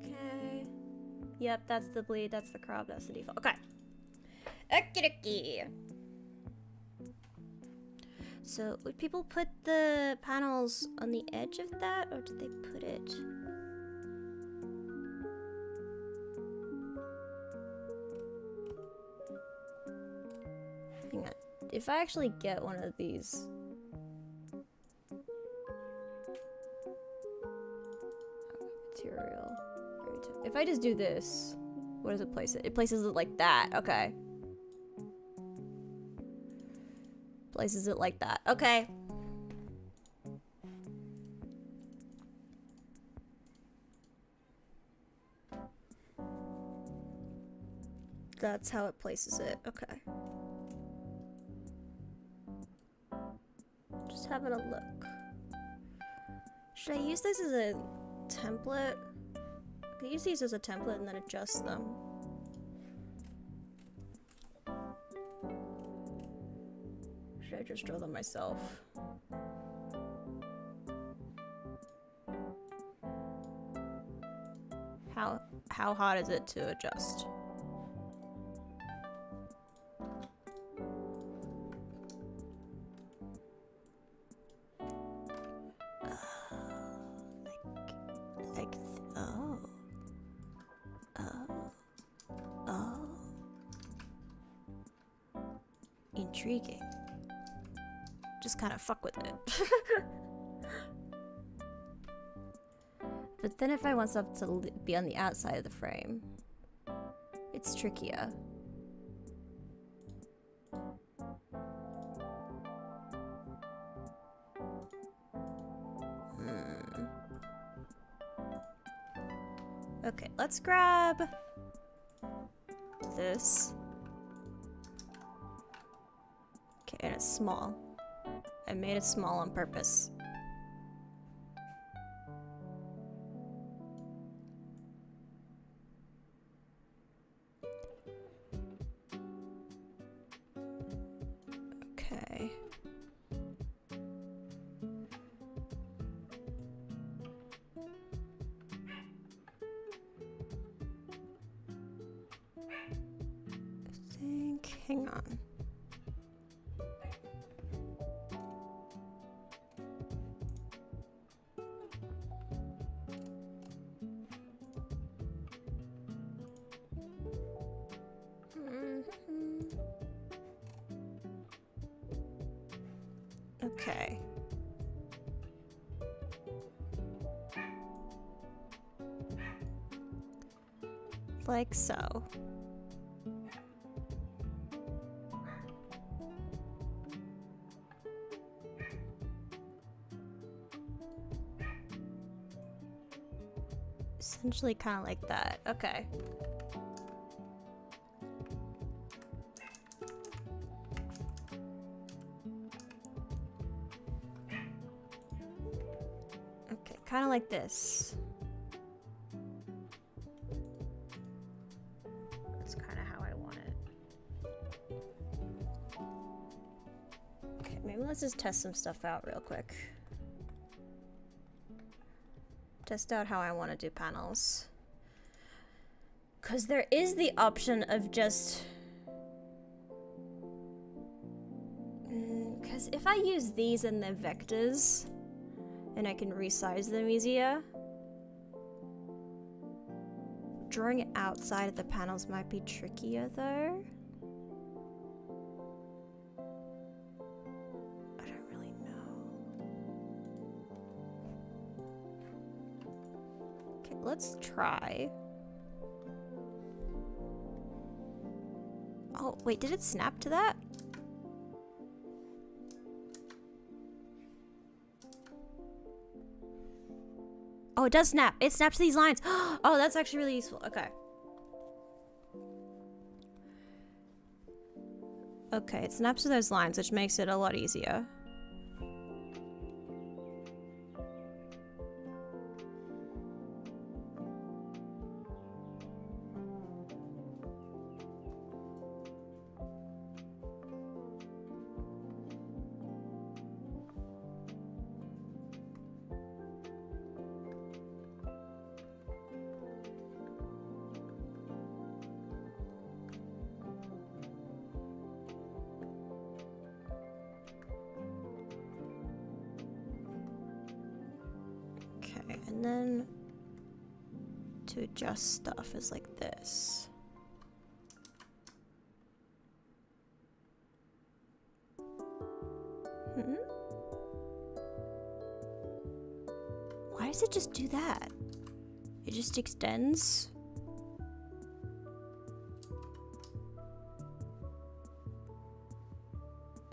Okay. Yep, that's the bleed, that's the crop, that's the default. Okay. Okie dokie. So, would people put the panels on the edge of that, or did they put it? Hang on. If I actually get one of these... Material. If I just do this, what does it place it? It places it like that. Okay. Places it like that. Okay. That's how it places it. Okay. Just having a look. Should I use this as a template? I can use these as a template and then adjust them. Should I just draw them myself? How hard is it to adjust? Intriguing. Just kind of fuck with it. But then if I want stuff to be on the outside of the frame, it's trickier. Okay, let's grab this. Okay, and it's small. I made it small on purpose. Okay. I think, hang on. Okay. Like so. Essentially kind of like that. Okay. Okay, kind of like this. That's kind of how I want it. Okay, maybe let's just test some stuff out real quick. Test out how I want to do panels. Because there is the option of just... Because if I use these and the vectors, and I can resize them easier, drawing it outside of the panels might be trickier though. I don't really know. Okay, let's try. Oh, wait, did it snap to that? Oh, it does snap. It snaps to these lines. Oh, that's actually really useful. Okay. Okay, it snaps to those lines, which makes it a lot easier. Okay, and then to adjust stuff is like this. Why does it just do that? It just extends?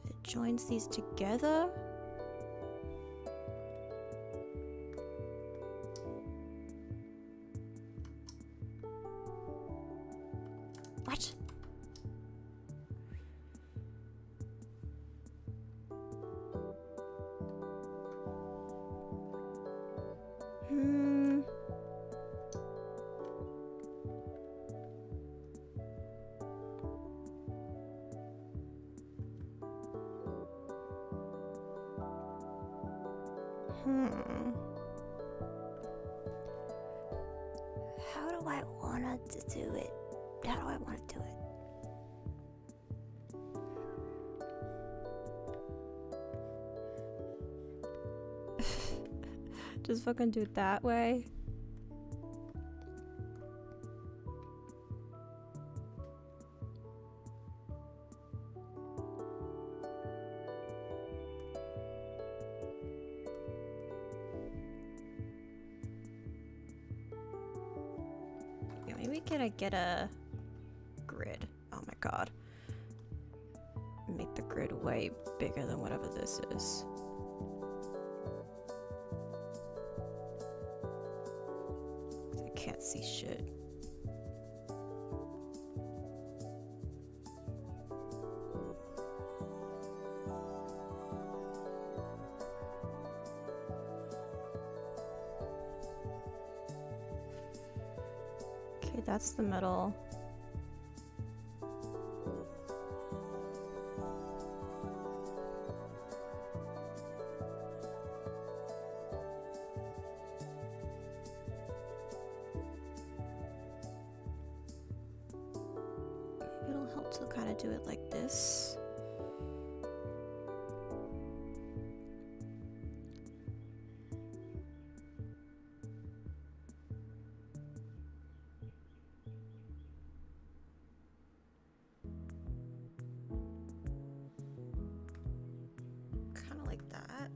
It joins these together? What? How do I want to do it? How do I want to do it? Just fucking do it that way. Maybe can I get a grid? Oh my god. Make the grid way bigger than whatever this is. I can't see shit. Okay, that's the middle. It'll help to kind of do it like this. Kind of like that.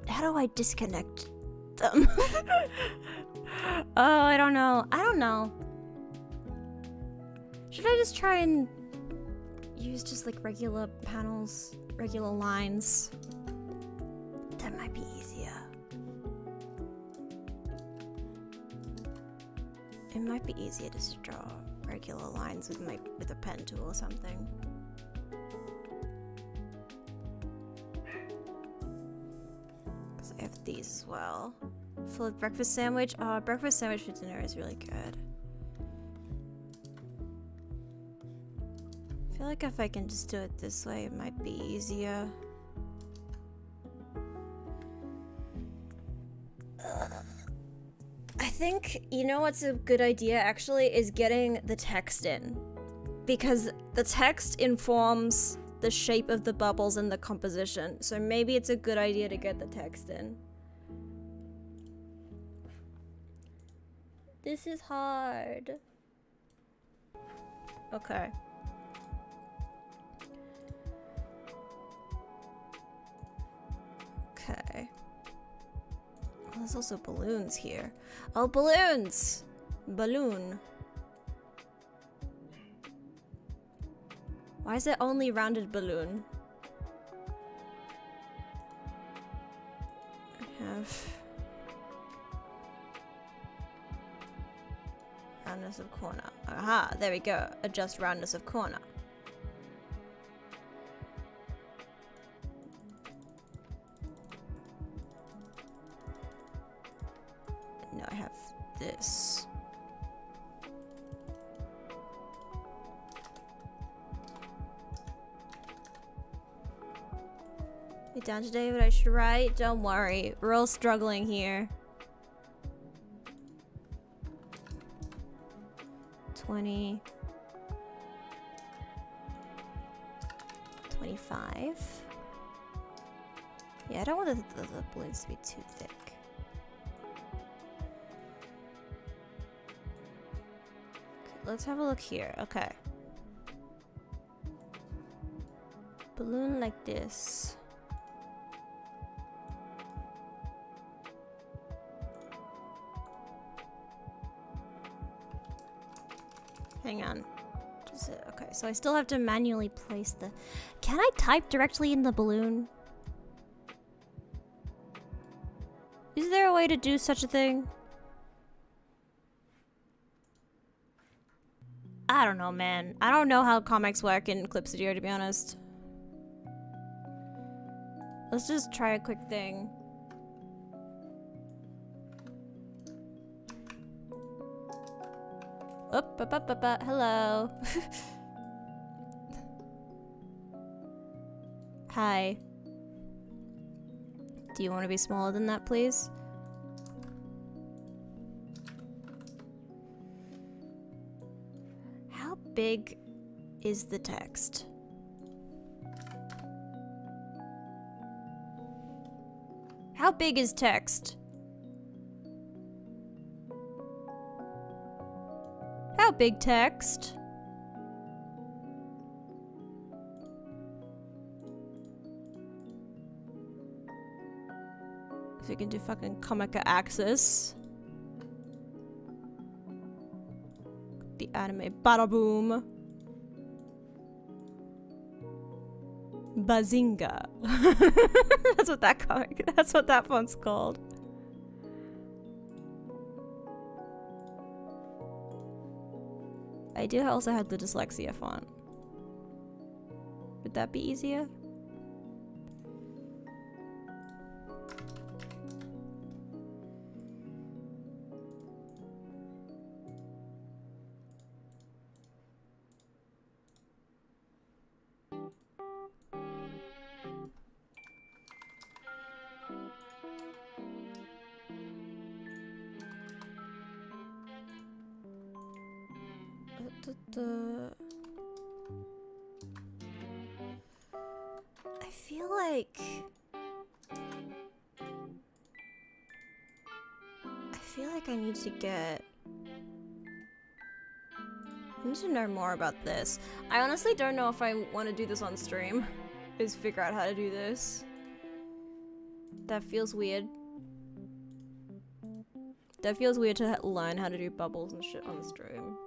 How do I disconnect them? Oh, I don't know. I don't know. Should I just try and use just like regular panels, regular lines? That might be easier. It might be easier to just draw regular lines with a pen tool or something. I have these as well. Full of breakfast sandwich. Breakfast sandwich for dinner is really good. I feel like if I can just do it this way, it might be easier. I think, you know what's a good idea actually is getting the text in. Because the text informs the shape of the bubbles and the composition. So maybe it's a good idea to get the text in. This is hard. Okay. Okay. Oh, there's also balloons here. Oh, balloons! Balloon. Why is it only rounded balloon? I have... roundness of corner. Aha, there we go. Adjust roundness of corner. Now I have this. You down today? What I should write? Don't worry, we're all struggling here. 20. 25. Yeah, I don't want the balloons to be too thick. Okay, let's have a look here. Okay. Balloon like this. Hang on. Okay, so I still have to manually place the... Can I type directly in the balloon? Is there a way to do such a thing? I don't know, man. I don't know how comics work in Clip Studio, to be honest. Let's just try a quick thing. Hello. Hi. Do you want to be smaller than that, please? How big is the text? How big is text? How big text? If you can do fucking Comica Axis. The anime bada boom. Bazinga. That's what that font's called. I do also have the dyslexia font. Would that be easier? I feel like I need to get... I need to know more about this. I honestly don't know if I want to do this on stream. Is figure out how to do this. That feels weird. That feels weird to learn how to do bubbles and shit on the stream.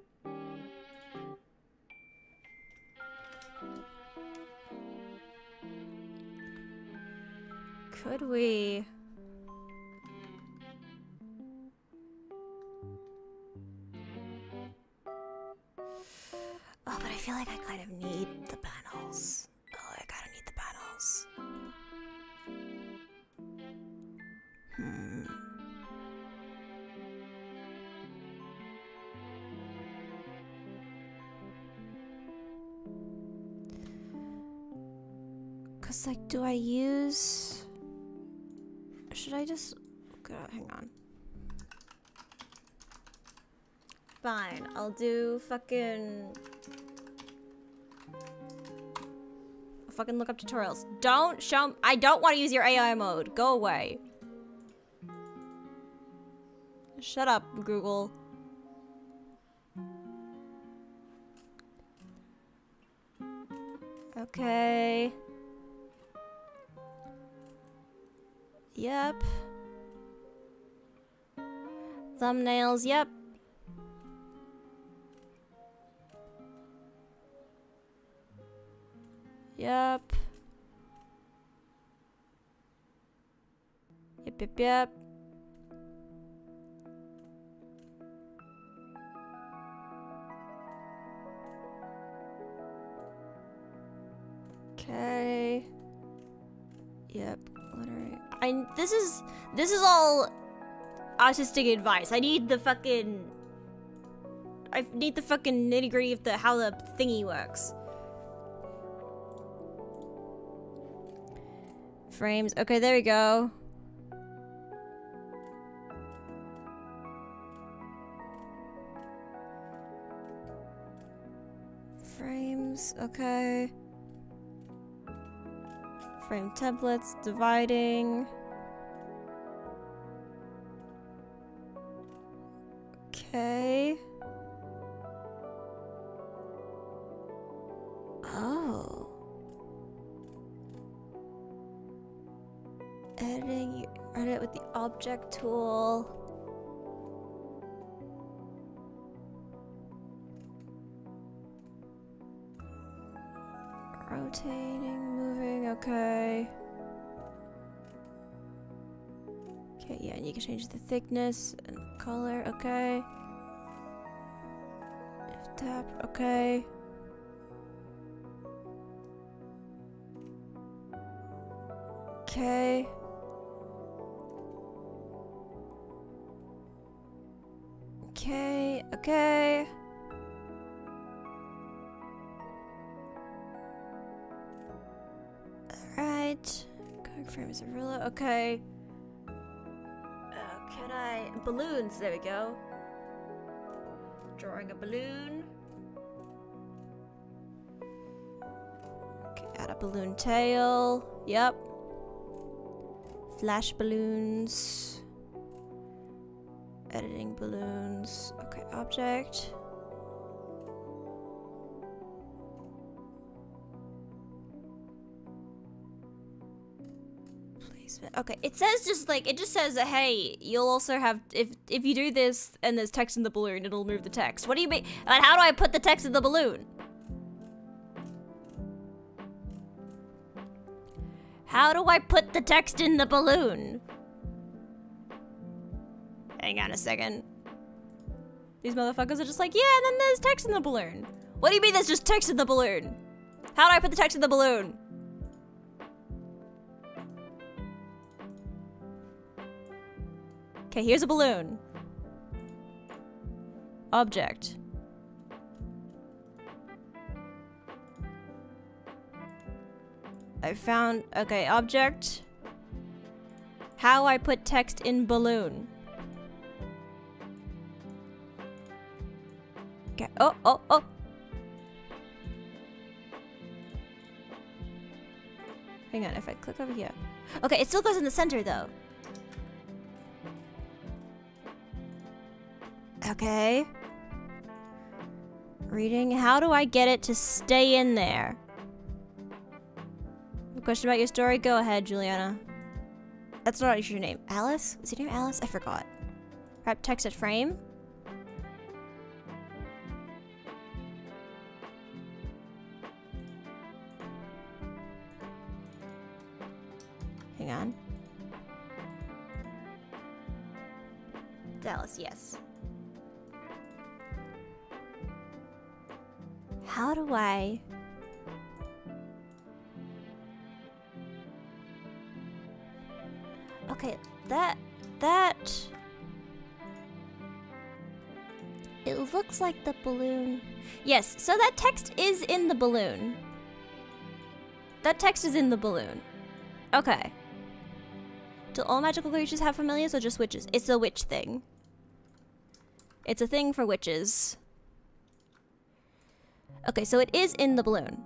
Could we... Oh, but I feel like I kind of need the panels. Oh, I kind of need the panels. Cause like, do I use... Should I just... God, hang on. Fine, I'll do fucking... I'll fucking look up tutorials. Don't show... I don't want to use your AI mode. Go away. Shut up, Google. Okay. Yep. Thumbnails, yep. Yep. Yep. Okay. Yep. This is all artistic advice. I need the fucking nitty-gritty of how the thingy works. Frames. Okay, there we go. Frames. Okay. Frame templates. Dividing. Okay. Oh. Editing, you edit with the object tool. Rotating, moving, okay. Okay, yeah, and you can change the thickness and color, okay. If tap, okay. Okay. Okay, okay. Alright. Going frames of ruler, okay. Can I... balloons, there we go. Drawing a balloon. Okay, add a balloon tail. Yep. Flash balloons. Editing balloons. Okay, object. Placement. Okay, it says it just says that, hey, you'll also have, if you do this and there's text in the balloon, it'll move the text. What do you mean? And how do I put the text in the balloon? How do I put the text in the balloon? Hang on a second. These motherfuckers are just like, yeah, and then there's text in the balloon. What do you mean there's just text in the balloon? How do I put the text in the balloon? Okay, here's a balloon. Object. I found, okay, object. How I put text in balloon. Okay, oh. Hang on, if I click over here. Okay, it still goes in the center though. Okay. Reading, how do I get it to stay in there? Question about your story? Go ahead, Juliana. That's not your name. Alice? Is your name Alice? I forgot. Wrap text at frame? Hang on. Dallas, yes. How do I... Okay, that... It looks like the balloon... Yes, so that text is in the balloon. That text is in the balloon. Okay. Do all magical creatures have familiars or just witches? It's a witch thing. It's a thing for witches. Okay, so it is in the balloon.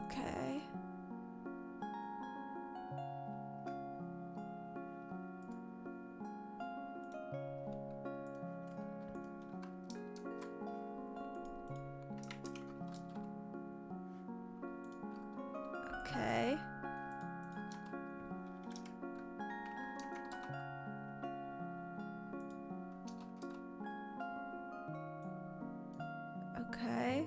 Okay. Okay. Okay.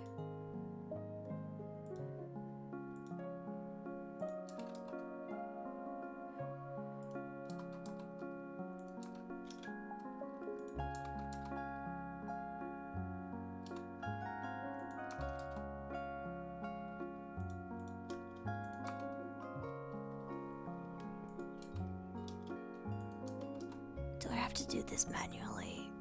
to do this manually.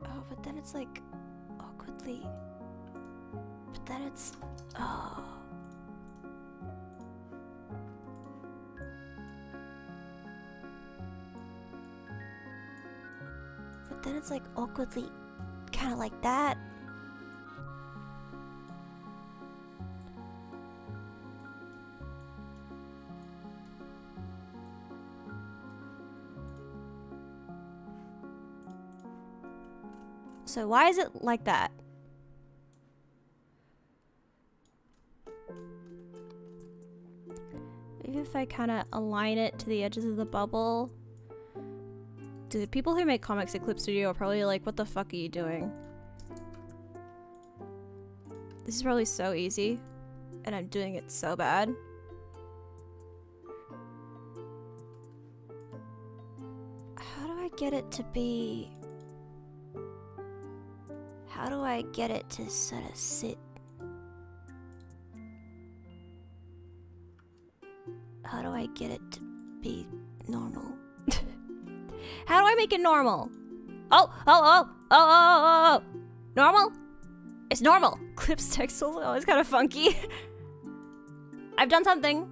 Oh, but then it's like awkwardly. But then it's. Oh. But then it's like awkwardly kind of like that. So why is it like that? Maybe if I kind of align it to the edges of the bubble. Dude, people who make comics at Clip Studio are probably like, what the fuck are you doing? This is probably so easy, and I'm doing it so bad. How do I get it to be... How do I get it to sort of sit? How do I get it to be normal? How do I make it normal? Oh. Normal? It's normal. Clips textiles are always kind of funky. I've done something.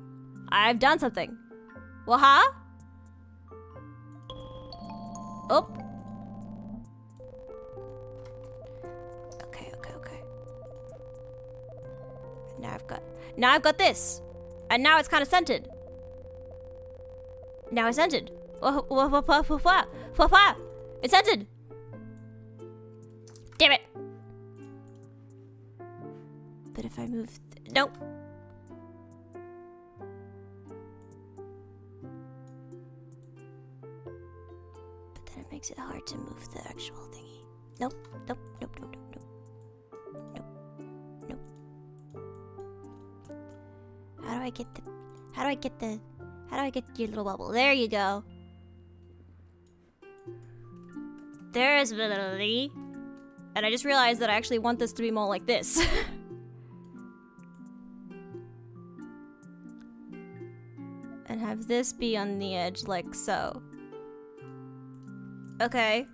Well, huh? Oh. Okay. Now I've got this. And now it's kind of scented. Now it's scented. It's scented. Damn it. But if I move... Nope. But then it makes it hard to move the actual thingy. Nope. How do I get your little bubble? There you go. There's literally. And I just realized that I actually want this to be more like this. And have this be on the edge like so. Okay.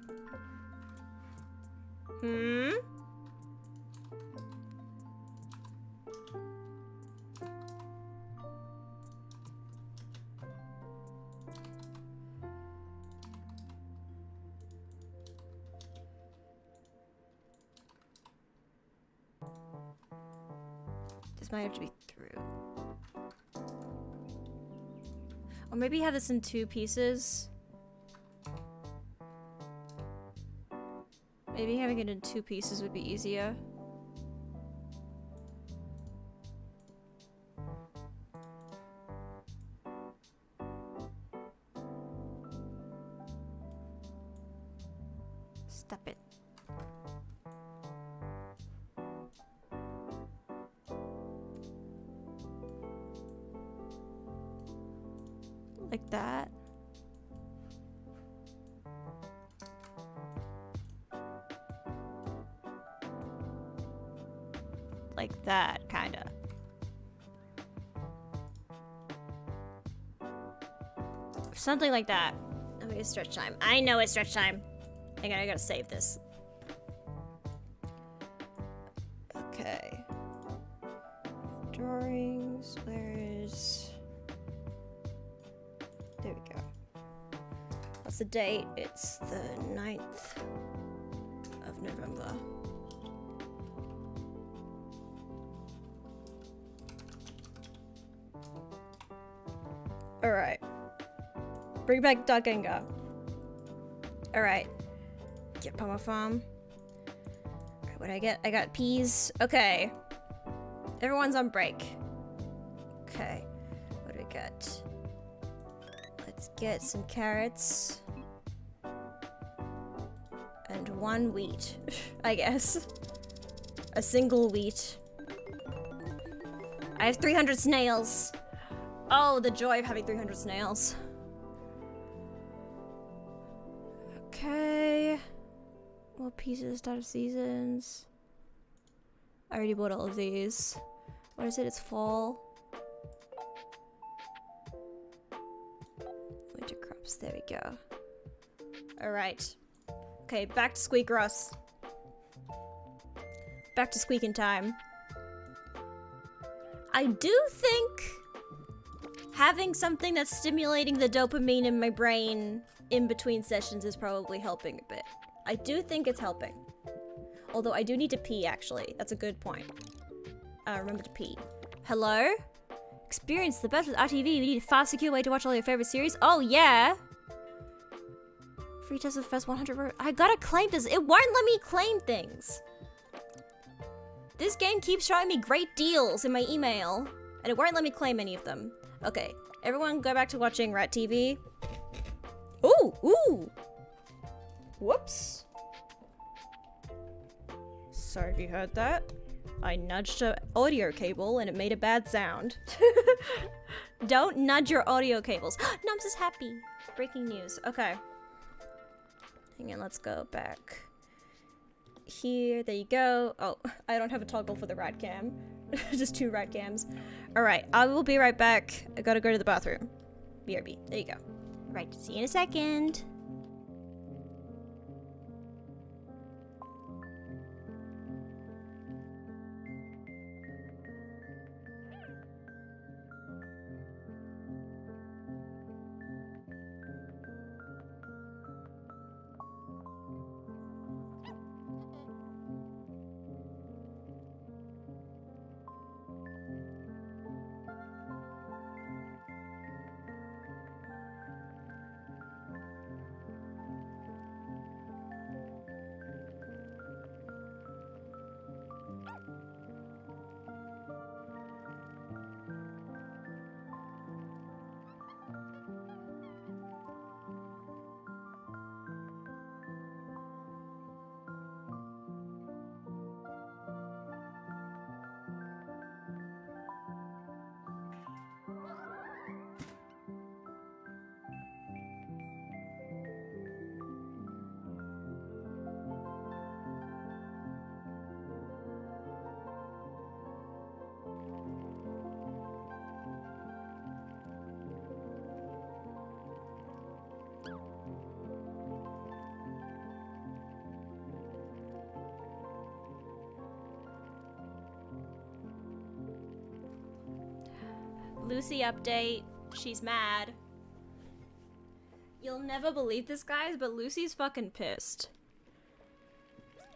Might have to be through. Or maybe have this in 2 pieces. Maybe having it in 2 pieces would be easier. Stop it. Like that. Like that, kinda. Something like that. Okay, it's stretch time. I know it's stretch time. I gotta save this. Okay. Drawings, where's... There we go. What's the date? It's the 9th of November. Alright. Bring back Dogenga. Alright. Get Pomo Farm. Alright, what did I get? I got peas. Okay. Everyone's on break. Okay. What do we get? Let's get some carrots. And 1 wheat, I guess. A single wheat. I have 300 snails. Oh, the joy of having 300 snails. Okay. Okay. What pieces, start of seasons? I already bought all of these. What is it? It's fall. Winter crops. There we go. Alright. Okay, back to Squeak Russ. Back to squeaking time. I do think having something that's stimulating the dopamine in my brain in between sessions is probably helping a bit. I do think it's helping. Although I do need to pee, actually. That's a good point. Remember to pee. Hello? Experience the best with RTV. We need a fast, secure way to watch all your favorite series. Oh, yeah! Free test of the first 100... I gotta claim this. It won't let me claim things. This game keeps showing me great deals in my email, and it won't let me claim any of them. Okay, everyone go back to watching Rat TV. Ooh, ooh! Whoops. Sorry if you heard that. I nudged an audio cable and it made a bad sound. Don't nudge your audio cables. Nums is happy. Breaking news. Okay. Hang on, let's go back. Here, there you go. Oh, I don't have a toggle for the rat cam. Just 2 rat cams. Alright, I will be right back. I gotta go to the bathroom. BRB. There you go. Right, see you in a second. Lucy update. She's mad. You'll never believe this, guys, but Lucy's fucking pissed.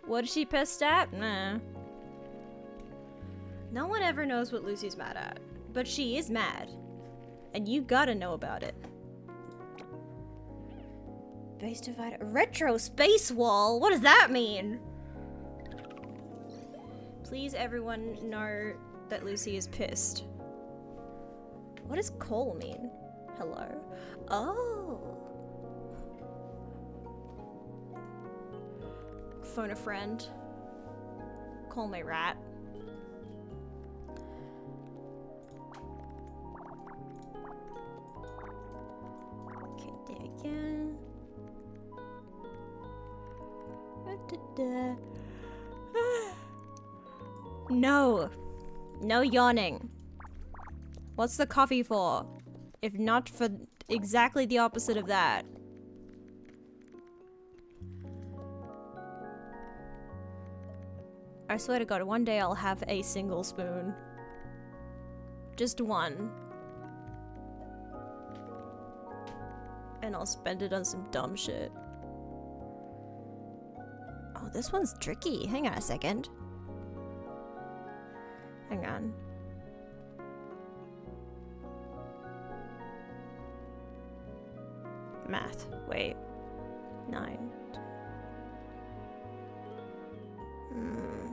What is she pissed at? Nah. No one ever knows what Lucy's mad at, but she is mad. And you gotta know about it. Base divider. Retro space wall? What does that mean? Please, everyone, know that Lucy is pissed. What does call mean? Hello? Oh. Phone a friend. Call my rat. Okay, there again. No. No yawning. What's the coffee for? If not for exactly the opposite of that. I swear to God, one day I'll have a single spoon. Just one. And I'll spend it on some dumb shit. Oh, this one's tricky. Hang on a second. Hang on. Math. Wait. 9. Hmm.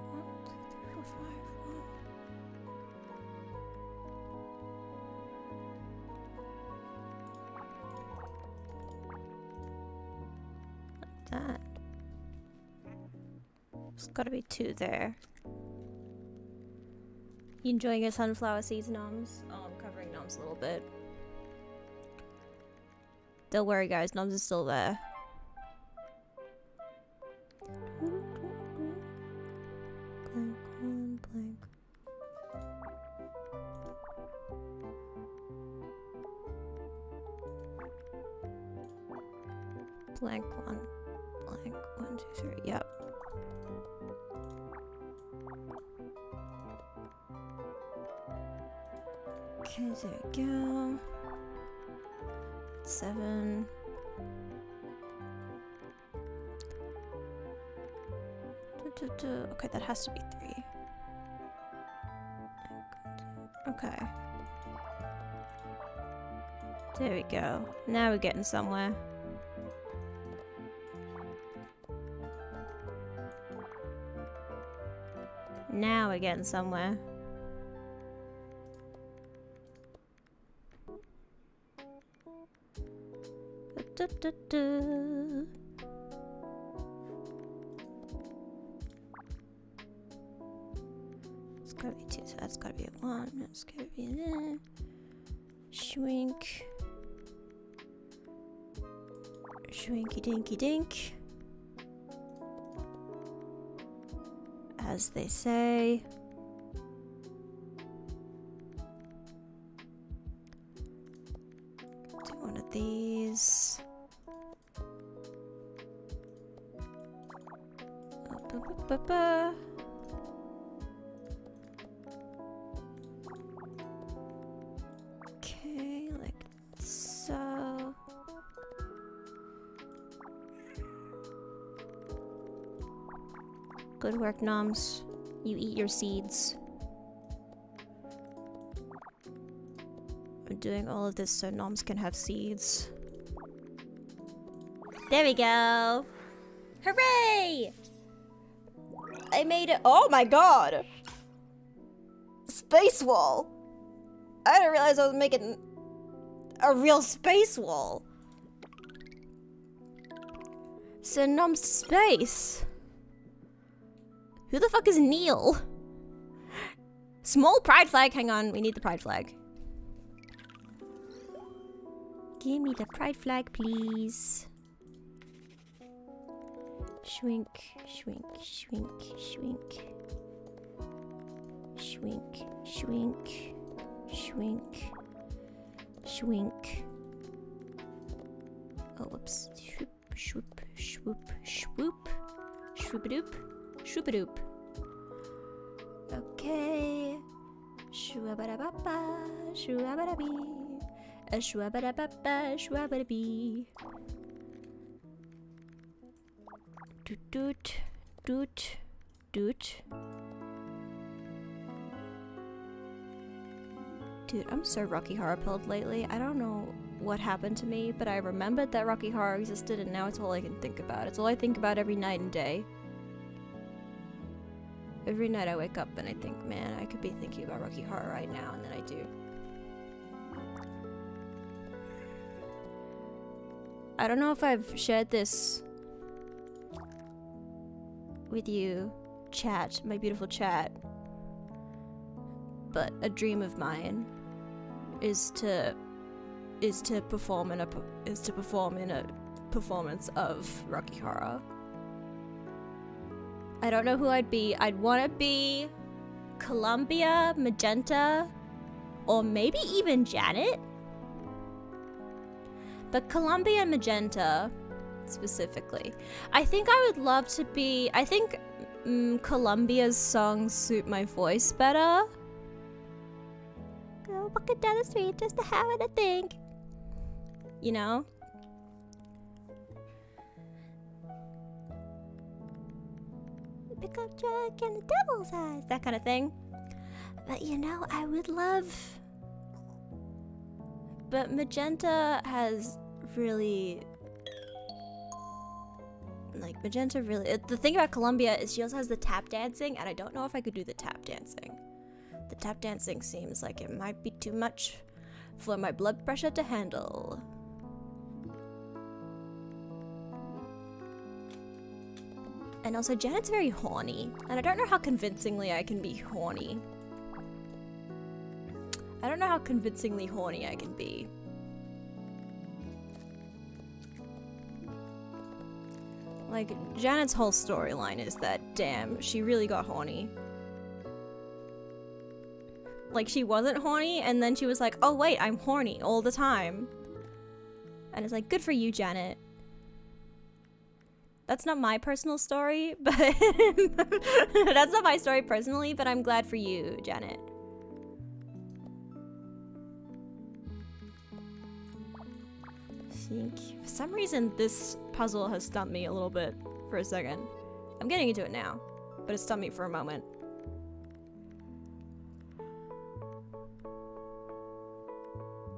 1, 2, 3, 4, 5, 1. Like that. There's gotta be 2 there. You enjoying your sunflower seeds, Noms? Oh, I'm covering Noms a little bit. Don't worry, guys. Noms is still there. Blank one, blank. Blank one, blank 1, 2, 3. Yep. Okay, there we go. 7. Okay, that has to be 3. Okay. There we go. Now we're getting somewhere. Now we're getting somewhere. It's gotta be 2, so that's gotta be a 1. That's gotta be there. Shrink. Shrinky dinky dink. As they say. Do one of these. Okay, like so. Good work, Noms. You eat your seeds. I'm doing all of this so Noms can have seeds. There we go! Hooray! I made it. Oh my god! Space wall! I didn't realize I was making a real space wall. Send Noms to space. Who the fuck is Neil? Small pride flag. Hang on, we need the pride flag. Give me the pride flag, please. Shrink, shrink, shrink, shrink. Shrink, shrink, shrink, shrink. Oh, whoops. Shoop, shoop, swoop, swoop. Shoopadoop, shoopadoop. Okay. Shoo-a-ba-da-ba-ba, shoo-a-ba-da-bee. Shoo-a-ba-da-ba-ba, shoo-a-ba-da-bee. Doot doot doot doot. Dude, I'm so Rocky Horror pilled lately. I don't know what happened to me, but I remembered that Rocky Horror existed and now it's all I can think about. It's all I think about every night and day. Every night I wake up and I think, man, I could be thinking about Rocky Horror right now, and then I do. I don't know if I've shared this with you, chat, my beautiful chat, but a dream of mine is to perform in a performance of Rocky Horror. I don't know who I'd be. I'd want to be Columbia, Magenta, or maybe even Janet. But Columbia and Magenta, specifically. I think I would love to be... I think Columbia's songs suit my voice better. Go walking down the street just to have it, I think. You know? Pick up Jack and the devil's eyes, that kind of thing. But you know, I would love... But Magenta has really... Like, Magenta really... The thing about Columbia is she also has the tap dancing, and I don't know if I could do the tap dancing. The tap dancing seems like it might be too much for my blood pressure to handle. And also, Janet's very horny, and I don't know how convincingly I can be horny. I don't know how convincingly horny I can be. Like, Janet's whole storyline is that, damn, she really got horny. Like, she wasn't horny, and then she was like, oh wait, I'm horny all the time. And it's like, good for you, Janet. That's not my personal story, but that's not my story personally, but I'm glad for you, Janet. For some reason, this puzzle has stumped me a little bit for a second. I'm getting into it now, but it stumped me for a moment.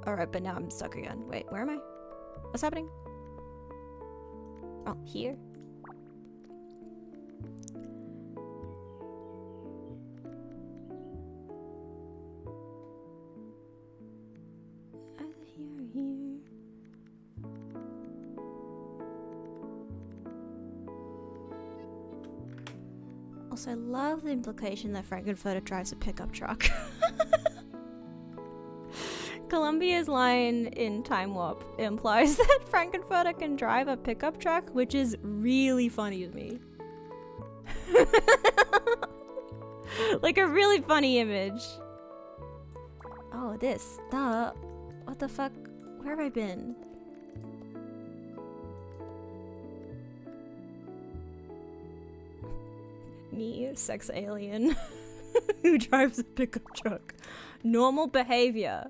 Alright, but now I'm stuck again. Wait, where am I? What's happening? Oh, here? Here. Also, I love the implication that Frankenfurter drives a pickup truck. Columbia's line in Time Warp implies that Frankenfurter can drive a pickup truck, which is really funny to me. Like a really funny image. Oh, this. Duh. What the fuck? Where have I been? Me, sex alien, who drives a pickup truck. Normal behavior.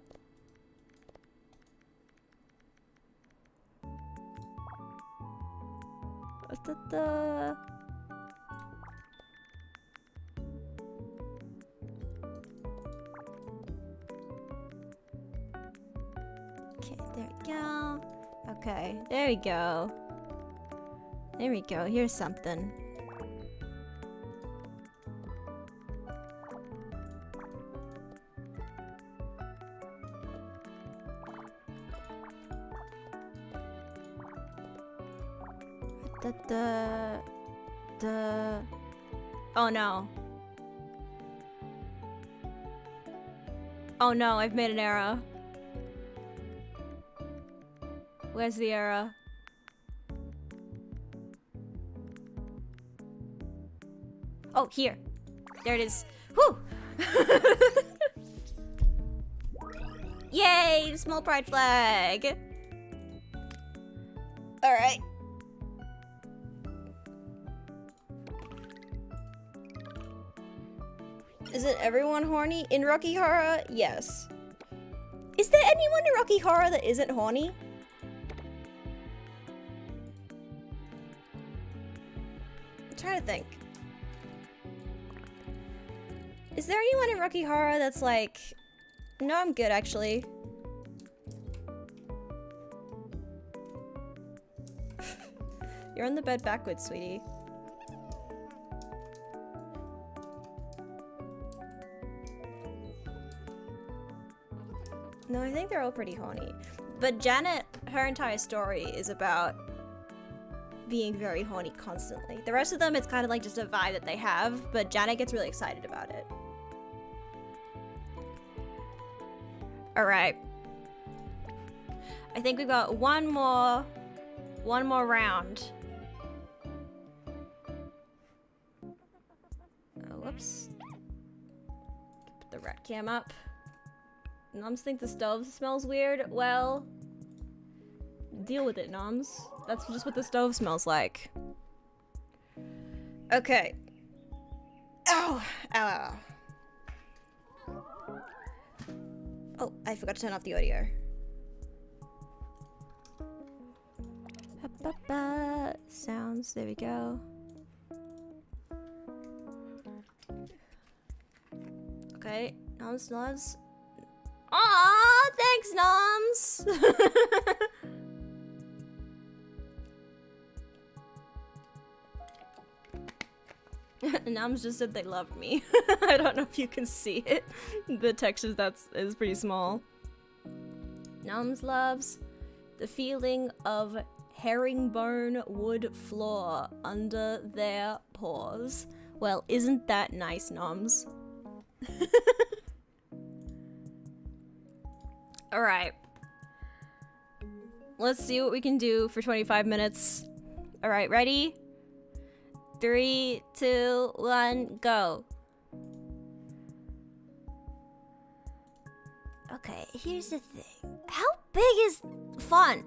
Da-da. Okay, there we go. Okay, there we go. There we go. Here's something. Oh no. Oh no, I've made an error. Where's the error? Oh, here. There it is. Whew! Yay! Small pride flag! Alright. Isn't everyone horny in Rocky Horror? Yes. Is there anyone in Rocky Horror that isn't horny? I'm trying to think. Is there anyone in Rocky Horror that's like, no, I'm good actually. You're on the bed backwards, sweetie. No, I think they're all pretty horny. But Janet, her entire story is about being very horny constantly. The rest of them, it's kind of like just a vibe that they have, but Janet gets really excited about it. Alright. I think we've got one more round. Oh, whoops. Put the rat cam up. Noms think the stove smells weird. Well, deal with it, Noms. That's just what the stove smells like. Okay. Ow! Ow, ow. Oh, I forgot to turn off the audio. Sounds, there we go. Okay, Noms loves. Aw, thanks, Noms! Noms just said they loved me. I don't know if you can see it. The text is pretty small. Noms loves the feeling of herringbone wood floor under their paws. Well, isn't that nice, Noms? Alright. Let's see what we can do for 25 minutes. Alright, ready? 3, 2, 1, go. Okay, here's the thing. How big is font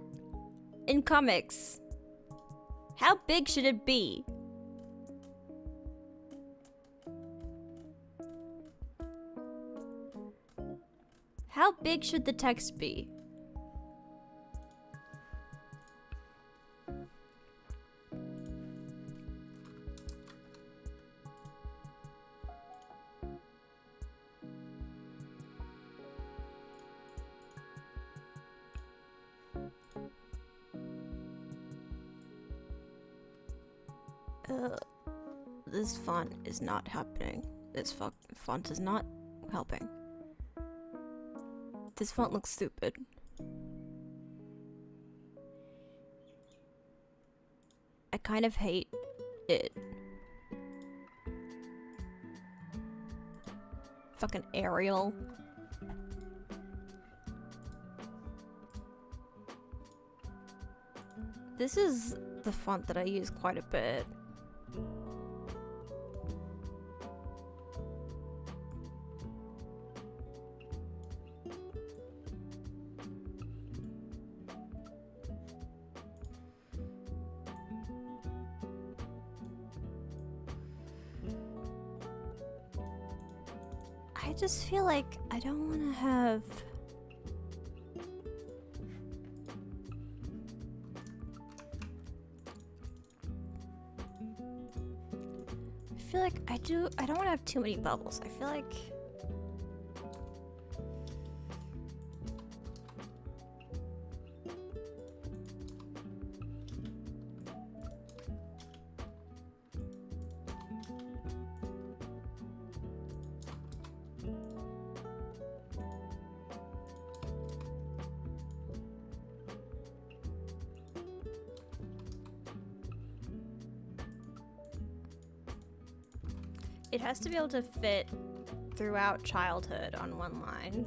in comics? How big should it be? How big should the text be? This font is not happening. This font is not helping. This font looks stupid. I kind of hate it. Fucking Arial. This is the font that I use quite a bit. I just feel like I don't want to have... I feel like I don't want to have too many bubbles. I feel like... It has to be able to fit throughout childhood on one line.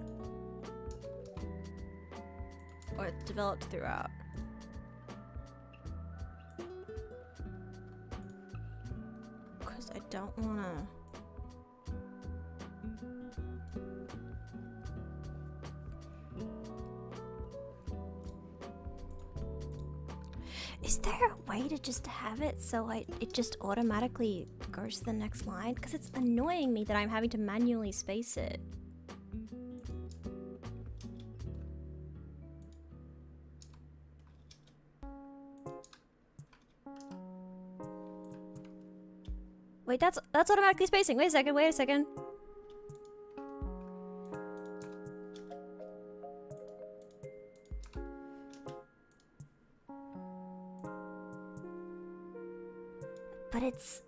Or it's developed throughout. Because I don't want to... Is there a way to just have it so it just automatically goes to the next line? Because it's annoying me that I'm having to manually space it. Wait, that's automatically spacing. Wait a second. But it's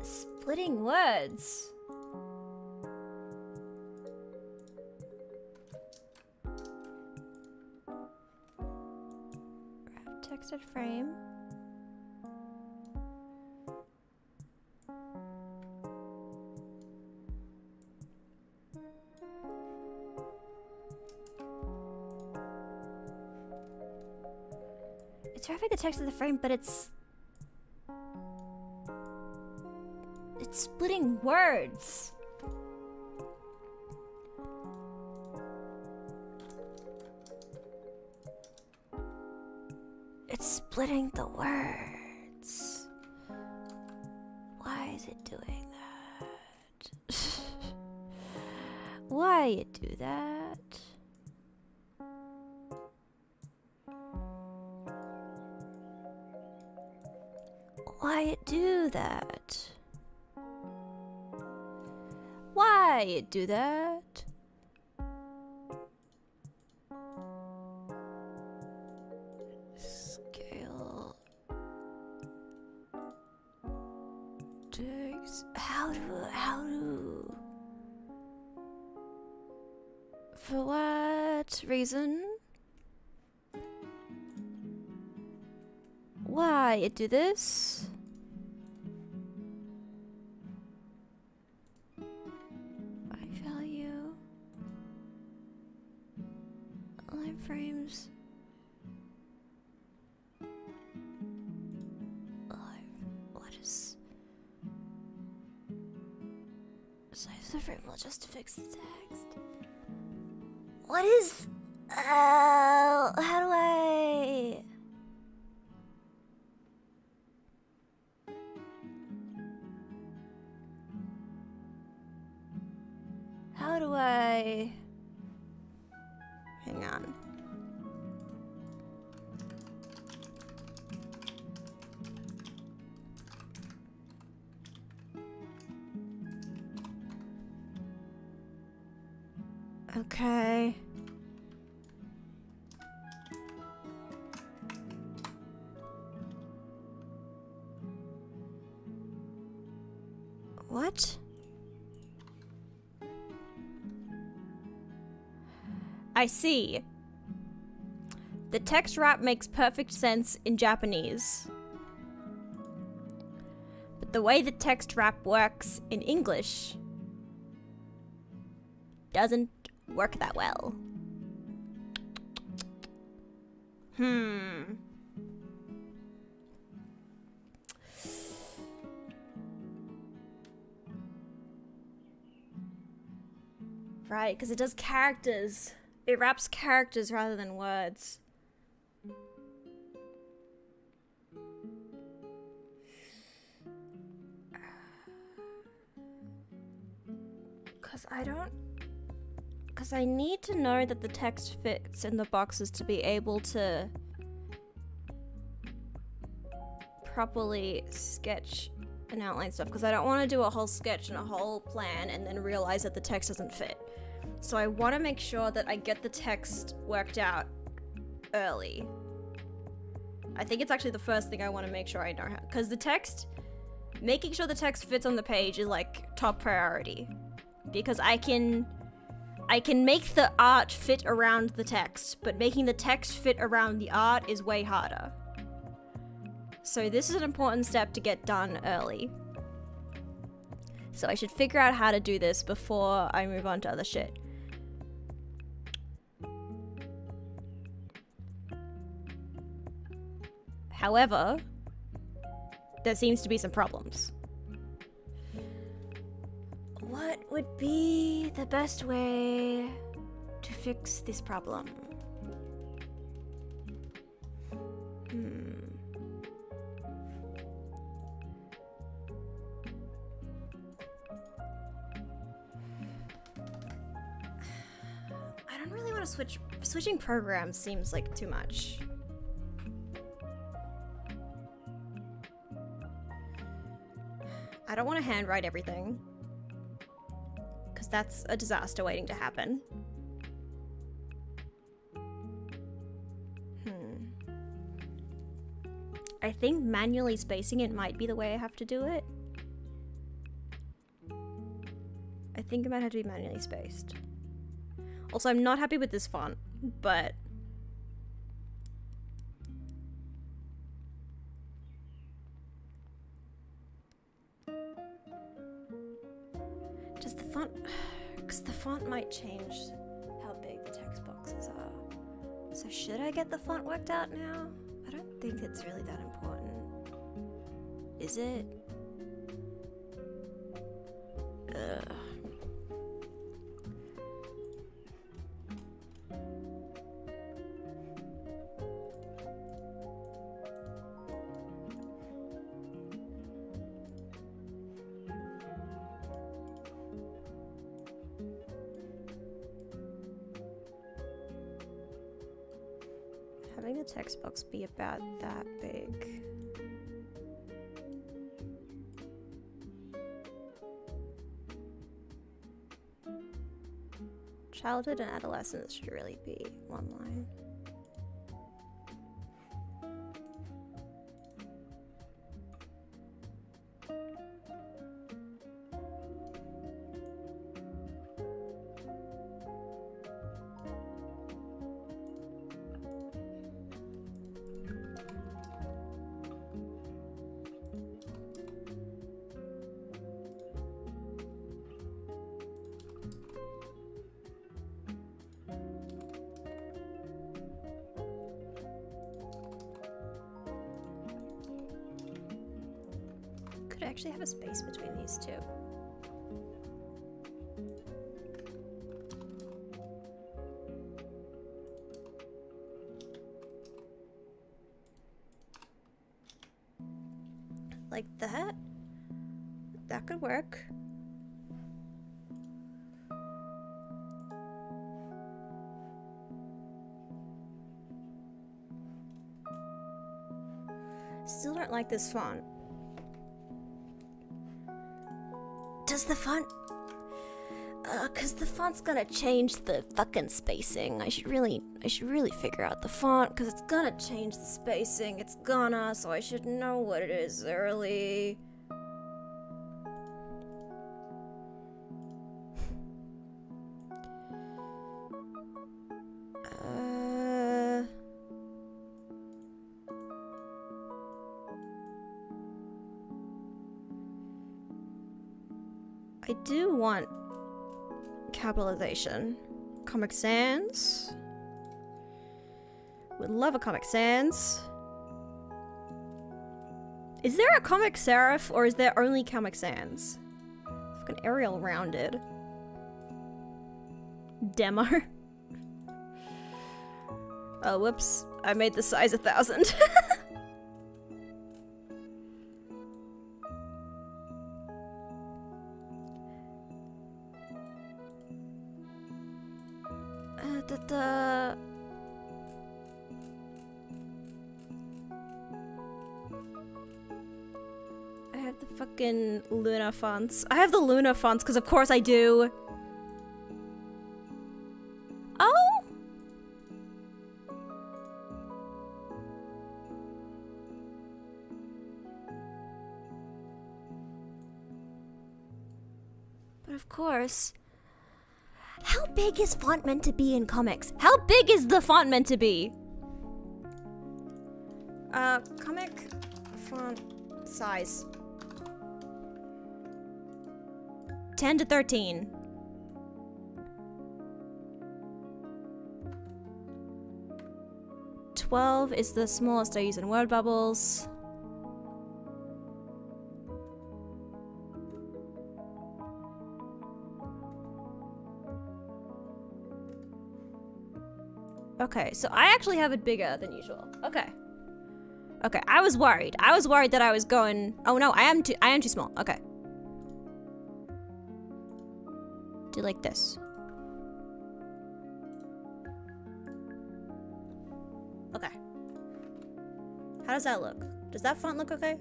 splitting words. Wrap texted frame. It's wrapping the text of the frame, but it's splitting words. It's splitting the words. Why is it doing that? Why it do that? Why it do that? Why it do that? Scale text. How do? For what reason? Why it do this? Frames. Live. What is Save the frame just to fix the text. What is... how do I... How do I... Hang on. Okay. What? I see. The text wrap makes perfect sense in Japanese. But the way the text wrap works in English doesn't work that well. Right, because it does characters. It wraps characters rather than words. Because I need to know that the text fits in the boxes to be able to properly sketch and outline stuff. Because I don't want to do a whole sketch and a whole plan and then realize that the text doesn't fit. So I want to make sure that I get the text worked out early. I think it's actually the first thing I want to make sure I know how. Because the text, making sure the text fits on the page is like top priority. Because I can make the art fit around the text, but making the text fit around the art is way harder. So this is an important step to get done early. So I should figure out how to do this before I move on to other shit. However, there seems to be some problems. What would be the best way to fix this problem? I don't really want to switch. Switching programs seems like too much. I don't want to handwrite everything. Because that's a disaster waiting to happen. I think manually spacing it might be the way I have to do it. I think it might have to be manually spaced. Also, I'm not happy with this font, but... Does the font... Because the font might change how big the text boxes are. So should I get the font worked out now? I don't think it's really that important. Is it? Ugh. Having the text box be about that big. Childhood and adolescence should really be one line. Could I actually have a space between these two? like that. That could work. Still don't like this font. Does the font... cause the font's gonna change the fucking spacing. I should really figure out the font, cause it's gonna change the spacing. It's gonna, so I should know what it is early. I do want capitalization. Comic Sans. Would love a Comic Sans. Is there a Comic Serif or is there only Comic Sans? Fucking Arial rounded. Demo. Oh, whoops. I made the size 1,000. I have the fucking Luna fonts. I have the Luna fonts because of course I do. Oh? But of course. How big is font meant to be in comics? How big is the font meant to be? Comic font size. 10 to 13. $12 is the smallest I use in word bubbles. Okay, so I actually have it bigger than usual. Okay. Okay, I was worried. I was worried that I was going... Oh no, I am too small. Okay. Do like this. Okay. How does that look? Does that font look okay?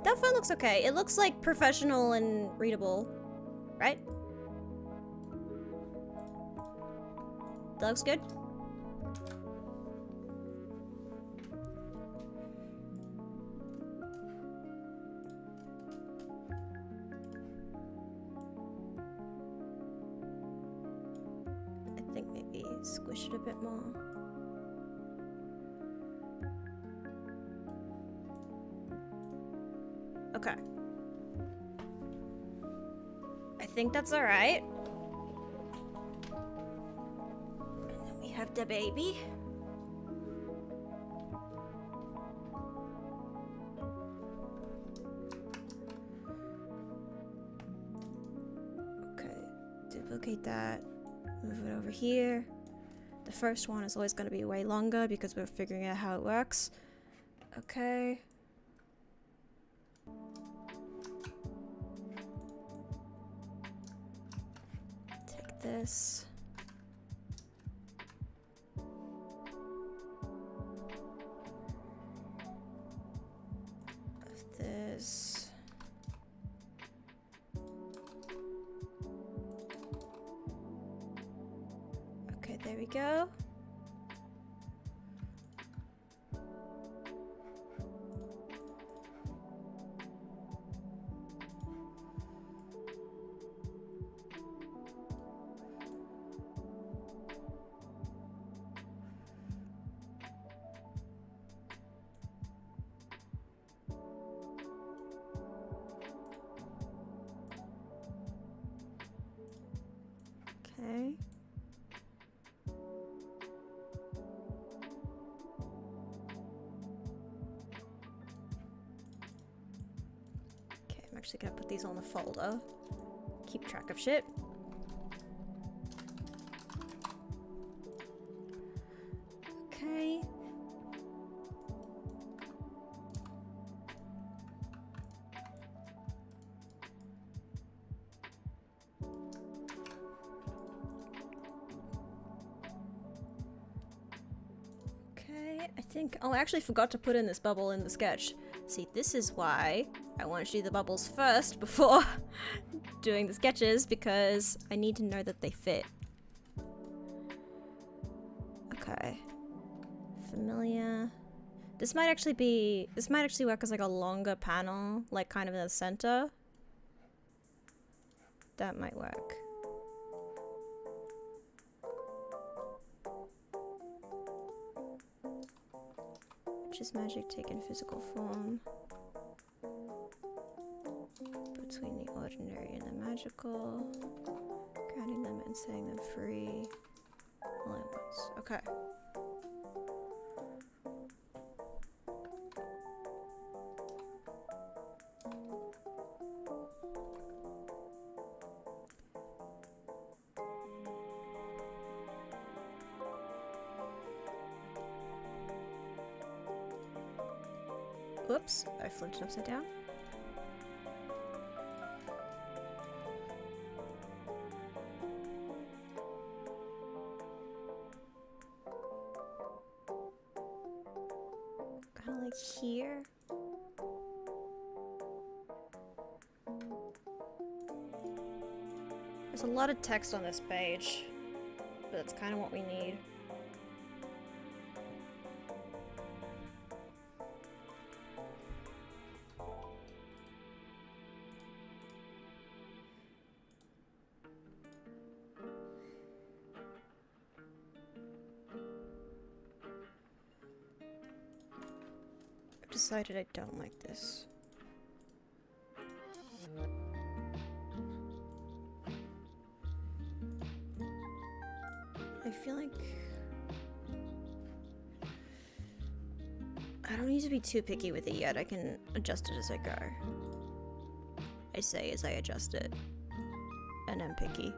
That font looks okay. It looks like professional and readable, right? That looks good. I think maybe squish it a bit more. Okay. I think that's all right. Have the baby. Okay, duplicate that, move it over here. The first one is always going to be way longer because we're figuring out how it works. Okay. Take this. Okay, there we go. Okay. Okay, I'm actually gonna put these on the folder. Keep track of shit. Okay. Okay, I think... Oh, I actually forgot to put in this bubble in the sketch. See, this is why I want to do the bubbles first before doing the sketches, because I need to know that they fit. Okay. Familiar. This might actually work as like a longer panel, like kind of in the center. That might work. Which is magic taken physical form. Between the ordinary and the magical. Grounding them and setting them free. All at once. Okay. Whoops, I flipped it upside down. Kind of like here. There's a lot of text on this page, but that's kind of what we need. Decided I don't like this. I feel like I don't need to be too picky with it yet. I can adjust it as I go. I say as I adjust it, and I'm picky.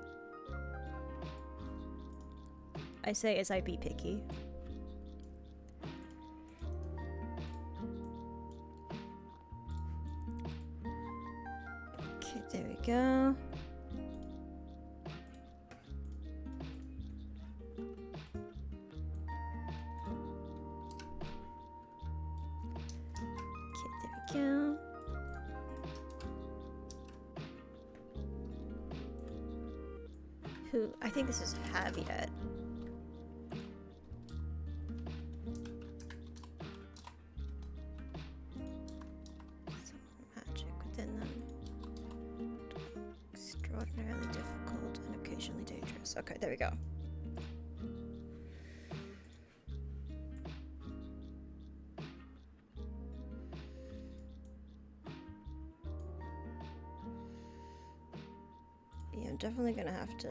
I say as I be picky. There we go. Okay, there we go. Who? I think this is Javiet. Okay, there we go. Yeah, I'm definitely gonna have to...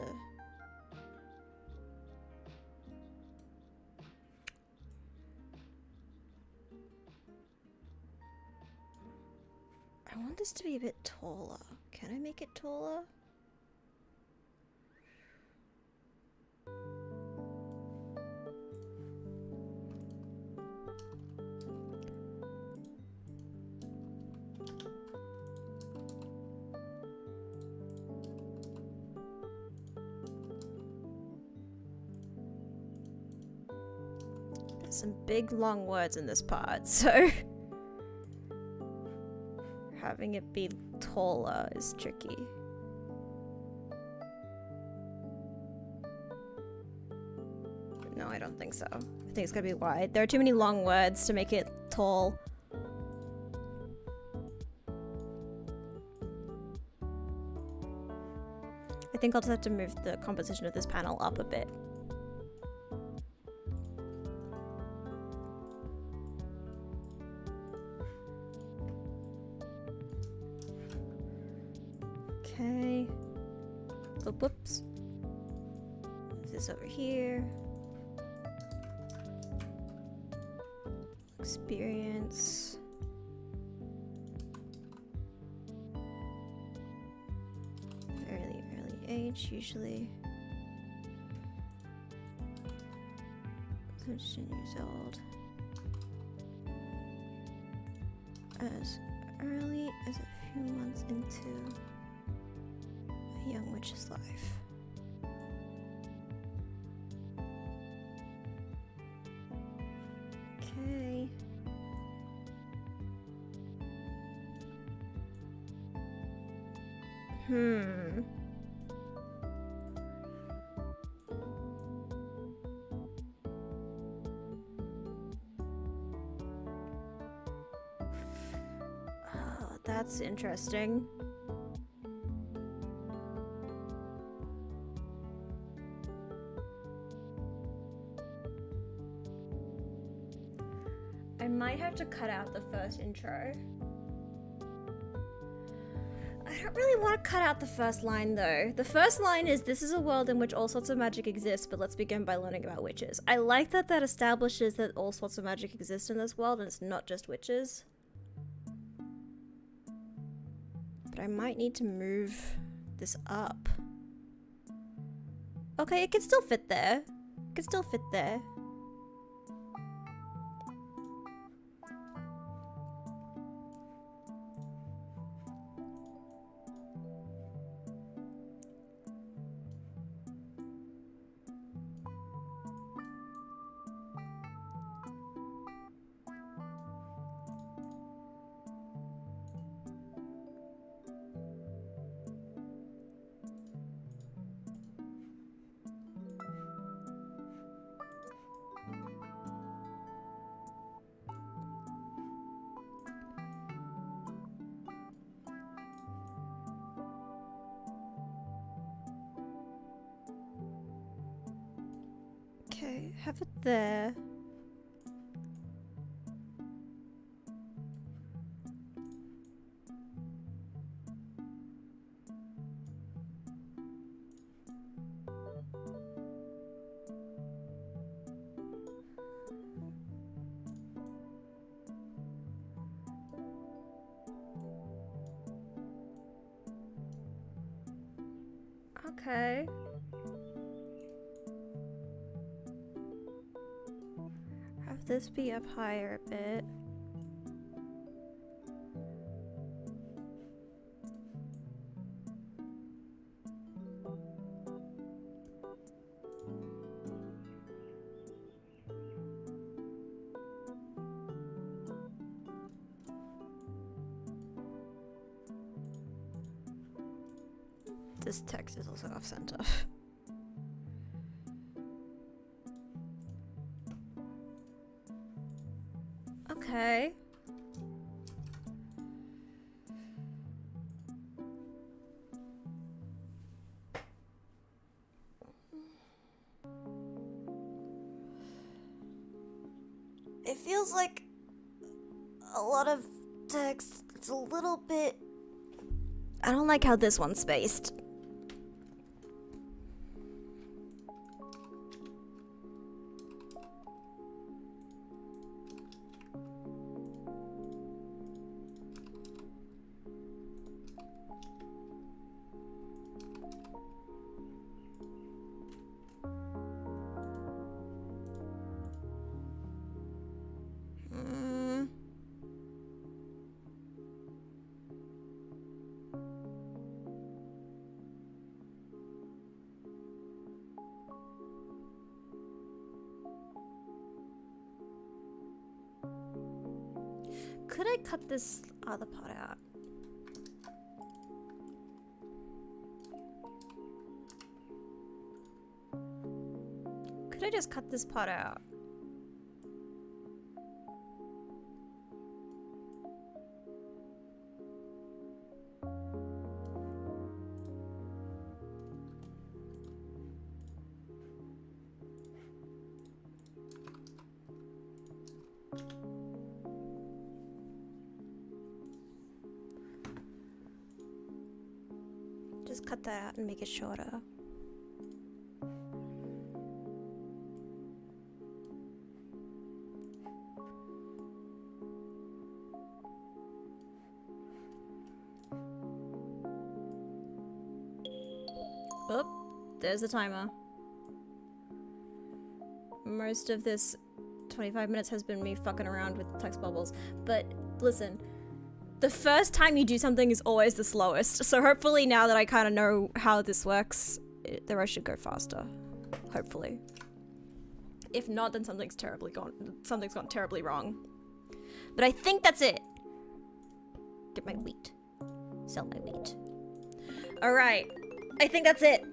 I want this to be a bit taller. Can I make it taller? Some big long words in this part, so having it be taller is tricky. No, I don't think so. I think it's gonna be wide. There are too many long words to make it tall. I think I'll just have to move the composition of this panel up a bit. Okay. Oh, whoops. Move this over here. Experience. Early age, usually. 13 years old. As early as a few months into a young witch's life. Oh, that's interesting. I might have to cut out the first intro. I don't really want to cut out the first line though. The first line is, "This is a world in which all sorts of magic exists, but let's begin by learning about witches." I like that that establishes that all sorts of magic exist in this world and it's not just witches. But I might need to move this up. Okay, it can still fit there. It can still fit there. Okay, have it there. Okay. Have this be up higher a bit. This text is also off center. Okay. It feels like a lot of text. It's a little bit... I don't like how this one's spaced. Could I cut this other part out? Could I just cut this part out? Just cut that out and make it shorter. Oh, there's the timer. Most of this 25 minutes has been me fucking around with text bubbles, but listen. The first time you do something is always the slowest, so hopefully now that I kind of know how this works, the rest should go faster. Hopefully. If not, then something's gone terribly wrong. But I think that's it. Get my wheat. Sell my wheat. Alright. I think that's it.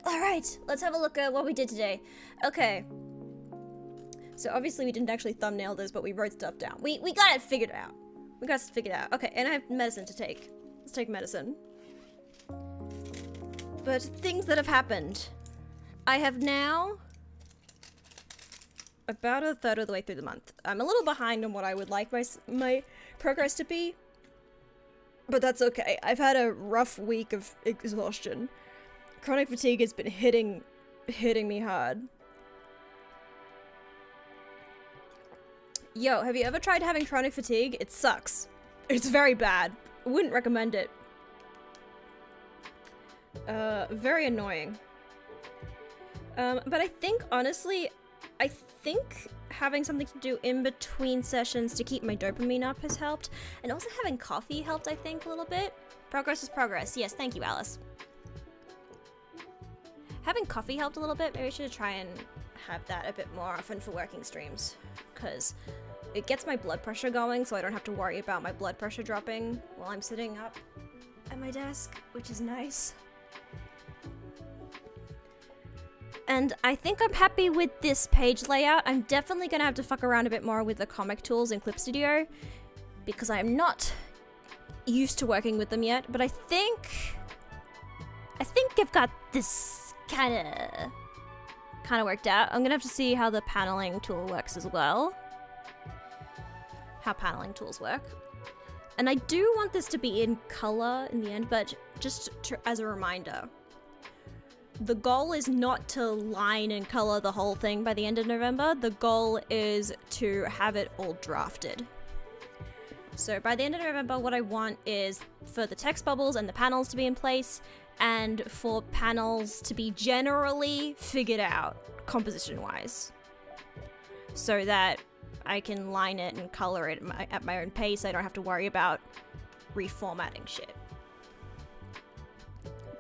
Alright, let's have a look at what we did today. Okay. So obviously we didn't actually thumbnail this, but we wrote stuff down. We got it figured out. We got it figured out. Okay, and I have medicine to take. Let's take medicine. But things that have happened. I have now about a third of the way through the month. I'm a little behind on what I would like my progress to be, but that's okay. I've had a rough week of exhaustion. Chronic fatigue has been hitting me hard. Yo, have you ever tried having chronic fatigue? It sucks. It's very bad. I wouldn't recommend it. Very annoying. But I think, honestly, I think having something to do in between sessions to keep my dopamine up has helped. And also having coffee helped, I think, a little bit. Progress is progress. Yes, thank you, Alice. Having coffee helped a little bit. Maybe I should try and have that a bit more often for working streams. Because it gets my blood pressure going, so I don't have to worry about my blood pressure dropping while I'm sitting up at my desk, which is nice. And I think I'm happy with this page layout. I'm definitely gonna have to fuck around a bit more with the comic tools in Clip Studio because I'm not used to working with them yet, but I think I've got this kinda worked out. I'm gonna have to see how the paneling tool works as well. How paneling tools work. And I do want this to be in color in the end, but just as a reminder, the goal is not to line and color the whole thing by the end of November. The goal is to have it all drafted. So by the end of November, what I want is for the text bubbles and the panels to be in place, and for panels to be generally figured out composition-wise, so that I can line it and color it at my own pace. I don't have to worry about reformatting shit.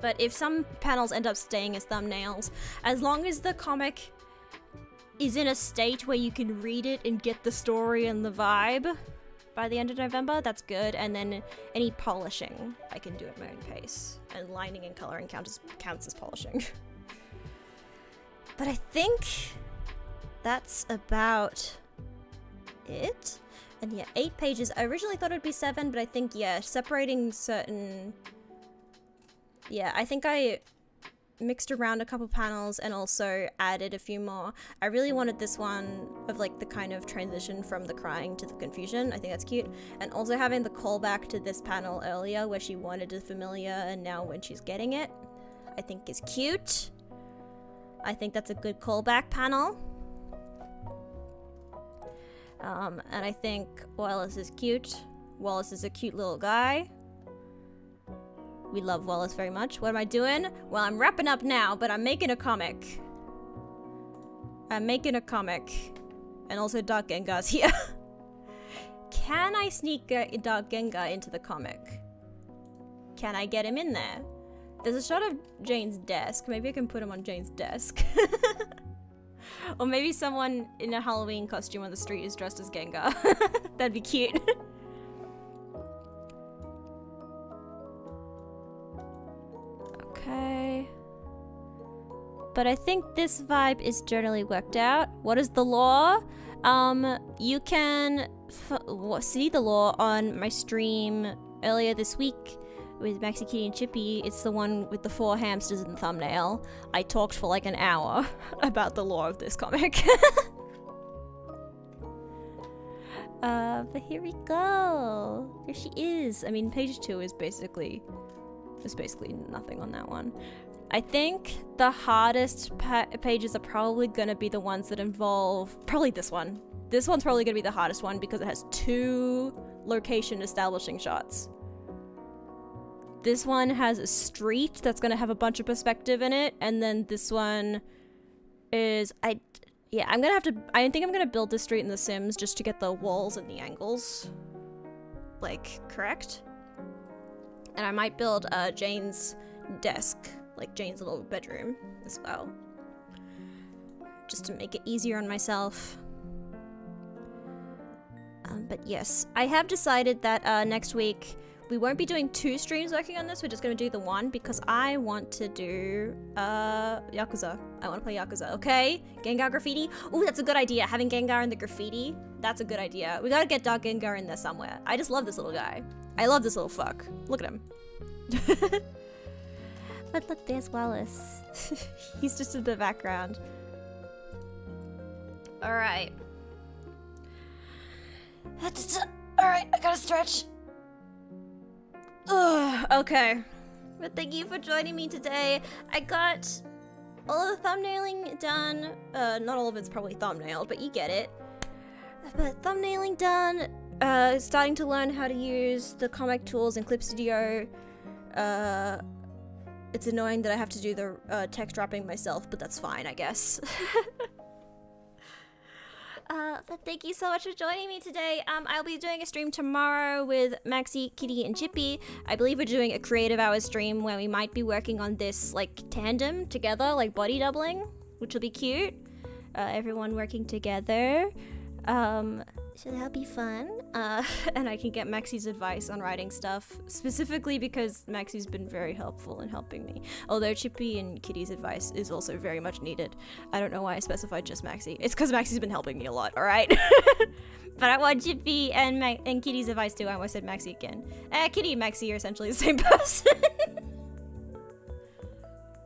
But if some panels end up staying as thumbnails, as long as the comic is in a state where you can read it and get the story and the vibe by the end of November, that's good. And then any polishing I can do at my own pace. And lining and coloring counts as polishing. But I think that's about it. And yeah, 8 pages. I originally thought it'd be 7, but I think, yeah, separating certain... Yeah, I think I mixed around a couple panels and also added a few more. I really wanted this one of like the kind of transition from the crying to the confusion. I think that's cute. And also having the callback to this panel earlier where she wanted the familiar and now when she's getting it, I think is cute. I think that's a good callback panel. And I think Wallace is cute. Wallace is a cute little guy. We love Wallace very much. What am I doing? Well, I'm wrapping up now, but I'm making a comic. I'm making a comic. And also Dark Gengar's here. Can I sneak Dark Gengar into the comic? Can I get him in there? There's a shot of Jane's desk. Maybe I can put him on Jane's desk. Or maybe someone in a Halloween costume on the street is dressed as Gengar. That'd be cute. Okay. But I think this vibe is generally worked out. What is the law? You can see the law on my stream earlier this week with Maxi Kitty and Chippy. It's the one with the 4 hamsters in the thumbnail. I talked for like an hour about the lore of this comic. But here we go. Here she is. I mean, page 2 is basically nothing on that one. I think the hardest pages are probably gonna be the ones that involve probably this one. This one's probably gonna be the hardest one because it has 2 location establishing shots. This one has a street that's gonna have a bunch of perspective in it, and then this one is I think I'm gonna build this street in The Sims just to get the walls and the angles like correct. And I might build Jane's desk, like Jane's little bedroom as well, just to make it easier on myself. But yes, I have decided that next week We won't be doing 2 streams working on this. We're just gonna do the one because I want to do Yakuza. I want to play Yakuza, okay? Gengar graffiti. Ooh, that's a good idea. Having Gengar in the graffiti. That's a good idea. We gotta get Dark Gengar in there somewhere. I just love this little guy. I love this little fuck. Look at him. But look, there's Wallace. He's just in the background. Alright. Alright, I gotta stretch. Ugh, okay. But thank you for joining me today. I got all of the thumbnailing done. Not all of it's probably thumbnailed, but you get it. But thumbnailing done. Starting to learn how to use the comic tools in Clip Studio. It's annoying that I have to do the text dropping myself, but that's fine, I guess. But thank you so much for joining me today. I'll be doing a stream tomorrow with Maxi, Kitty, and Chippy. I believe we're doing a creative hours stream where we might be working on this like tandem together, like body doubling, which will be cute. Everyone working together. So that'll be fun. And I can get Maxi's advice on writing stuff, specifically because Maxi's been very helpful in helping me. Although Chippy and Kitty's advice is also very much needed. I don't know why I specified just Maxi. It's because Maxi's been helping me a lot, alright? But I want Chippy and Kitty's advice too. I almost said Maxi again. Kitty and Maxi are essentially the same person.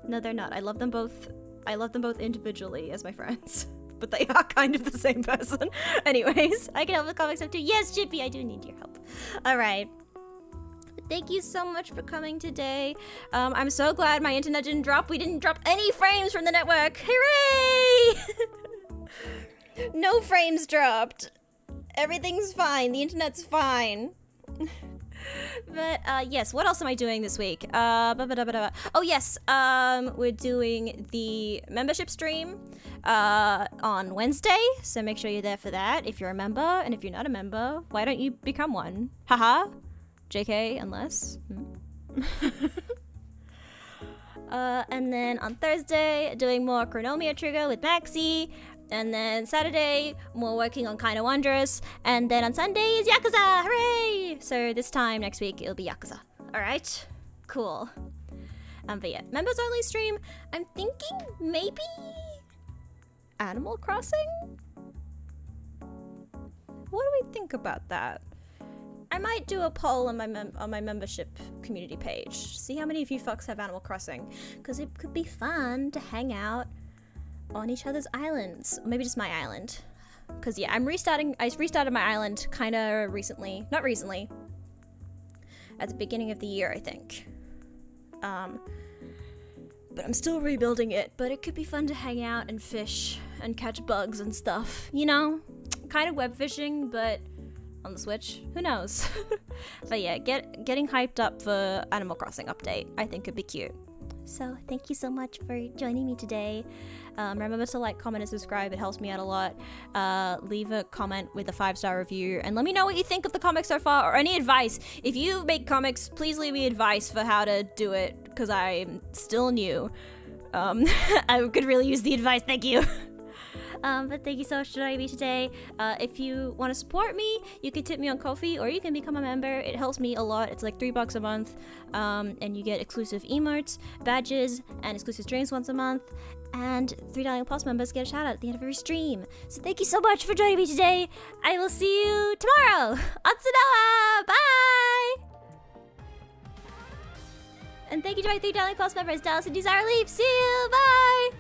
No, they're not. I love them both. I love them both individually as my friends. But they are kind of the same person. Anyways, I can help with comics up too. Yes, Chippy, I do need your help. Alright. Thank you so much for coming today. I'm so glad my internet didn't drop. We didn't drop any frames from the network. Hooray! No frames dropped. Everything's fine. The internet's fine. But yes, what else am I doing this week? Oh yes, we're doing the membership stream on Wednesday, so make sure you're there for that if you're a member, and if you're not a member, why don't you become one? Haha. JK, unless. And then on Thursday, doing more Nomia trigger with Maxi. And then Saturday, more working on Kinda Wondrous. And then on Sunday is Yakuza! Hooray! So this time next week, it'll be Yakuza. Alright? Cool. But yeah, members only stream. I'm thinking maybe Animal Crossing? What do we think about that? I might do a poll on my membership community page. See how many of you fucks have Animal Crossing. Because it could be fun to hang out on each other's islands. Or maybe just my island. Because yeah, I restarted my island kind of recently. Not recently. At the beginning of the year, I think. But I'm still rebuilding it. But it could be fun to hang out and fish and catch bugs and stuff. You know? Kind of web fishing, but on the Switch. Who knows? But yeah, getting hyped up for Animal Crossing update. I think could be cute. So thank you so much for joining me today. Remember to like, comment, and subscribe. It helps me out a lot. Leave a comment with a 5-star review and let me know what you think of the comics so far or any advice. If you make comics, please leave me advice for how to do it because I'm still new. I could really use the advice. Thank you. But thank you so much for joining me today. If you want to support me, you can tip me on Ko-fi or you can become a member. It helps me a lot. It's like $3 a month. And you get exclusive emotes, badges, and exclusive streams once a month. And $3 Plus members get a shout out at the end of every stream. So thank you so much for joining me today. I will see you tomorrow. Otsunoa! Bye! And thank you to my $3 Plus members, Dallas and Desire Leaf. See you! Bye!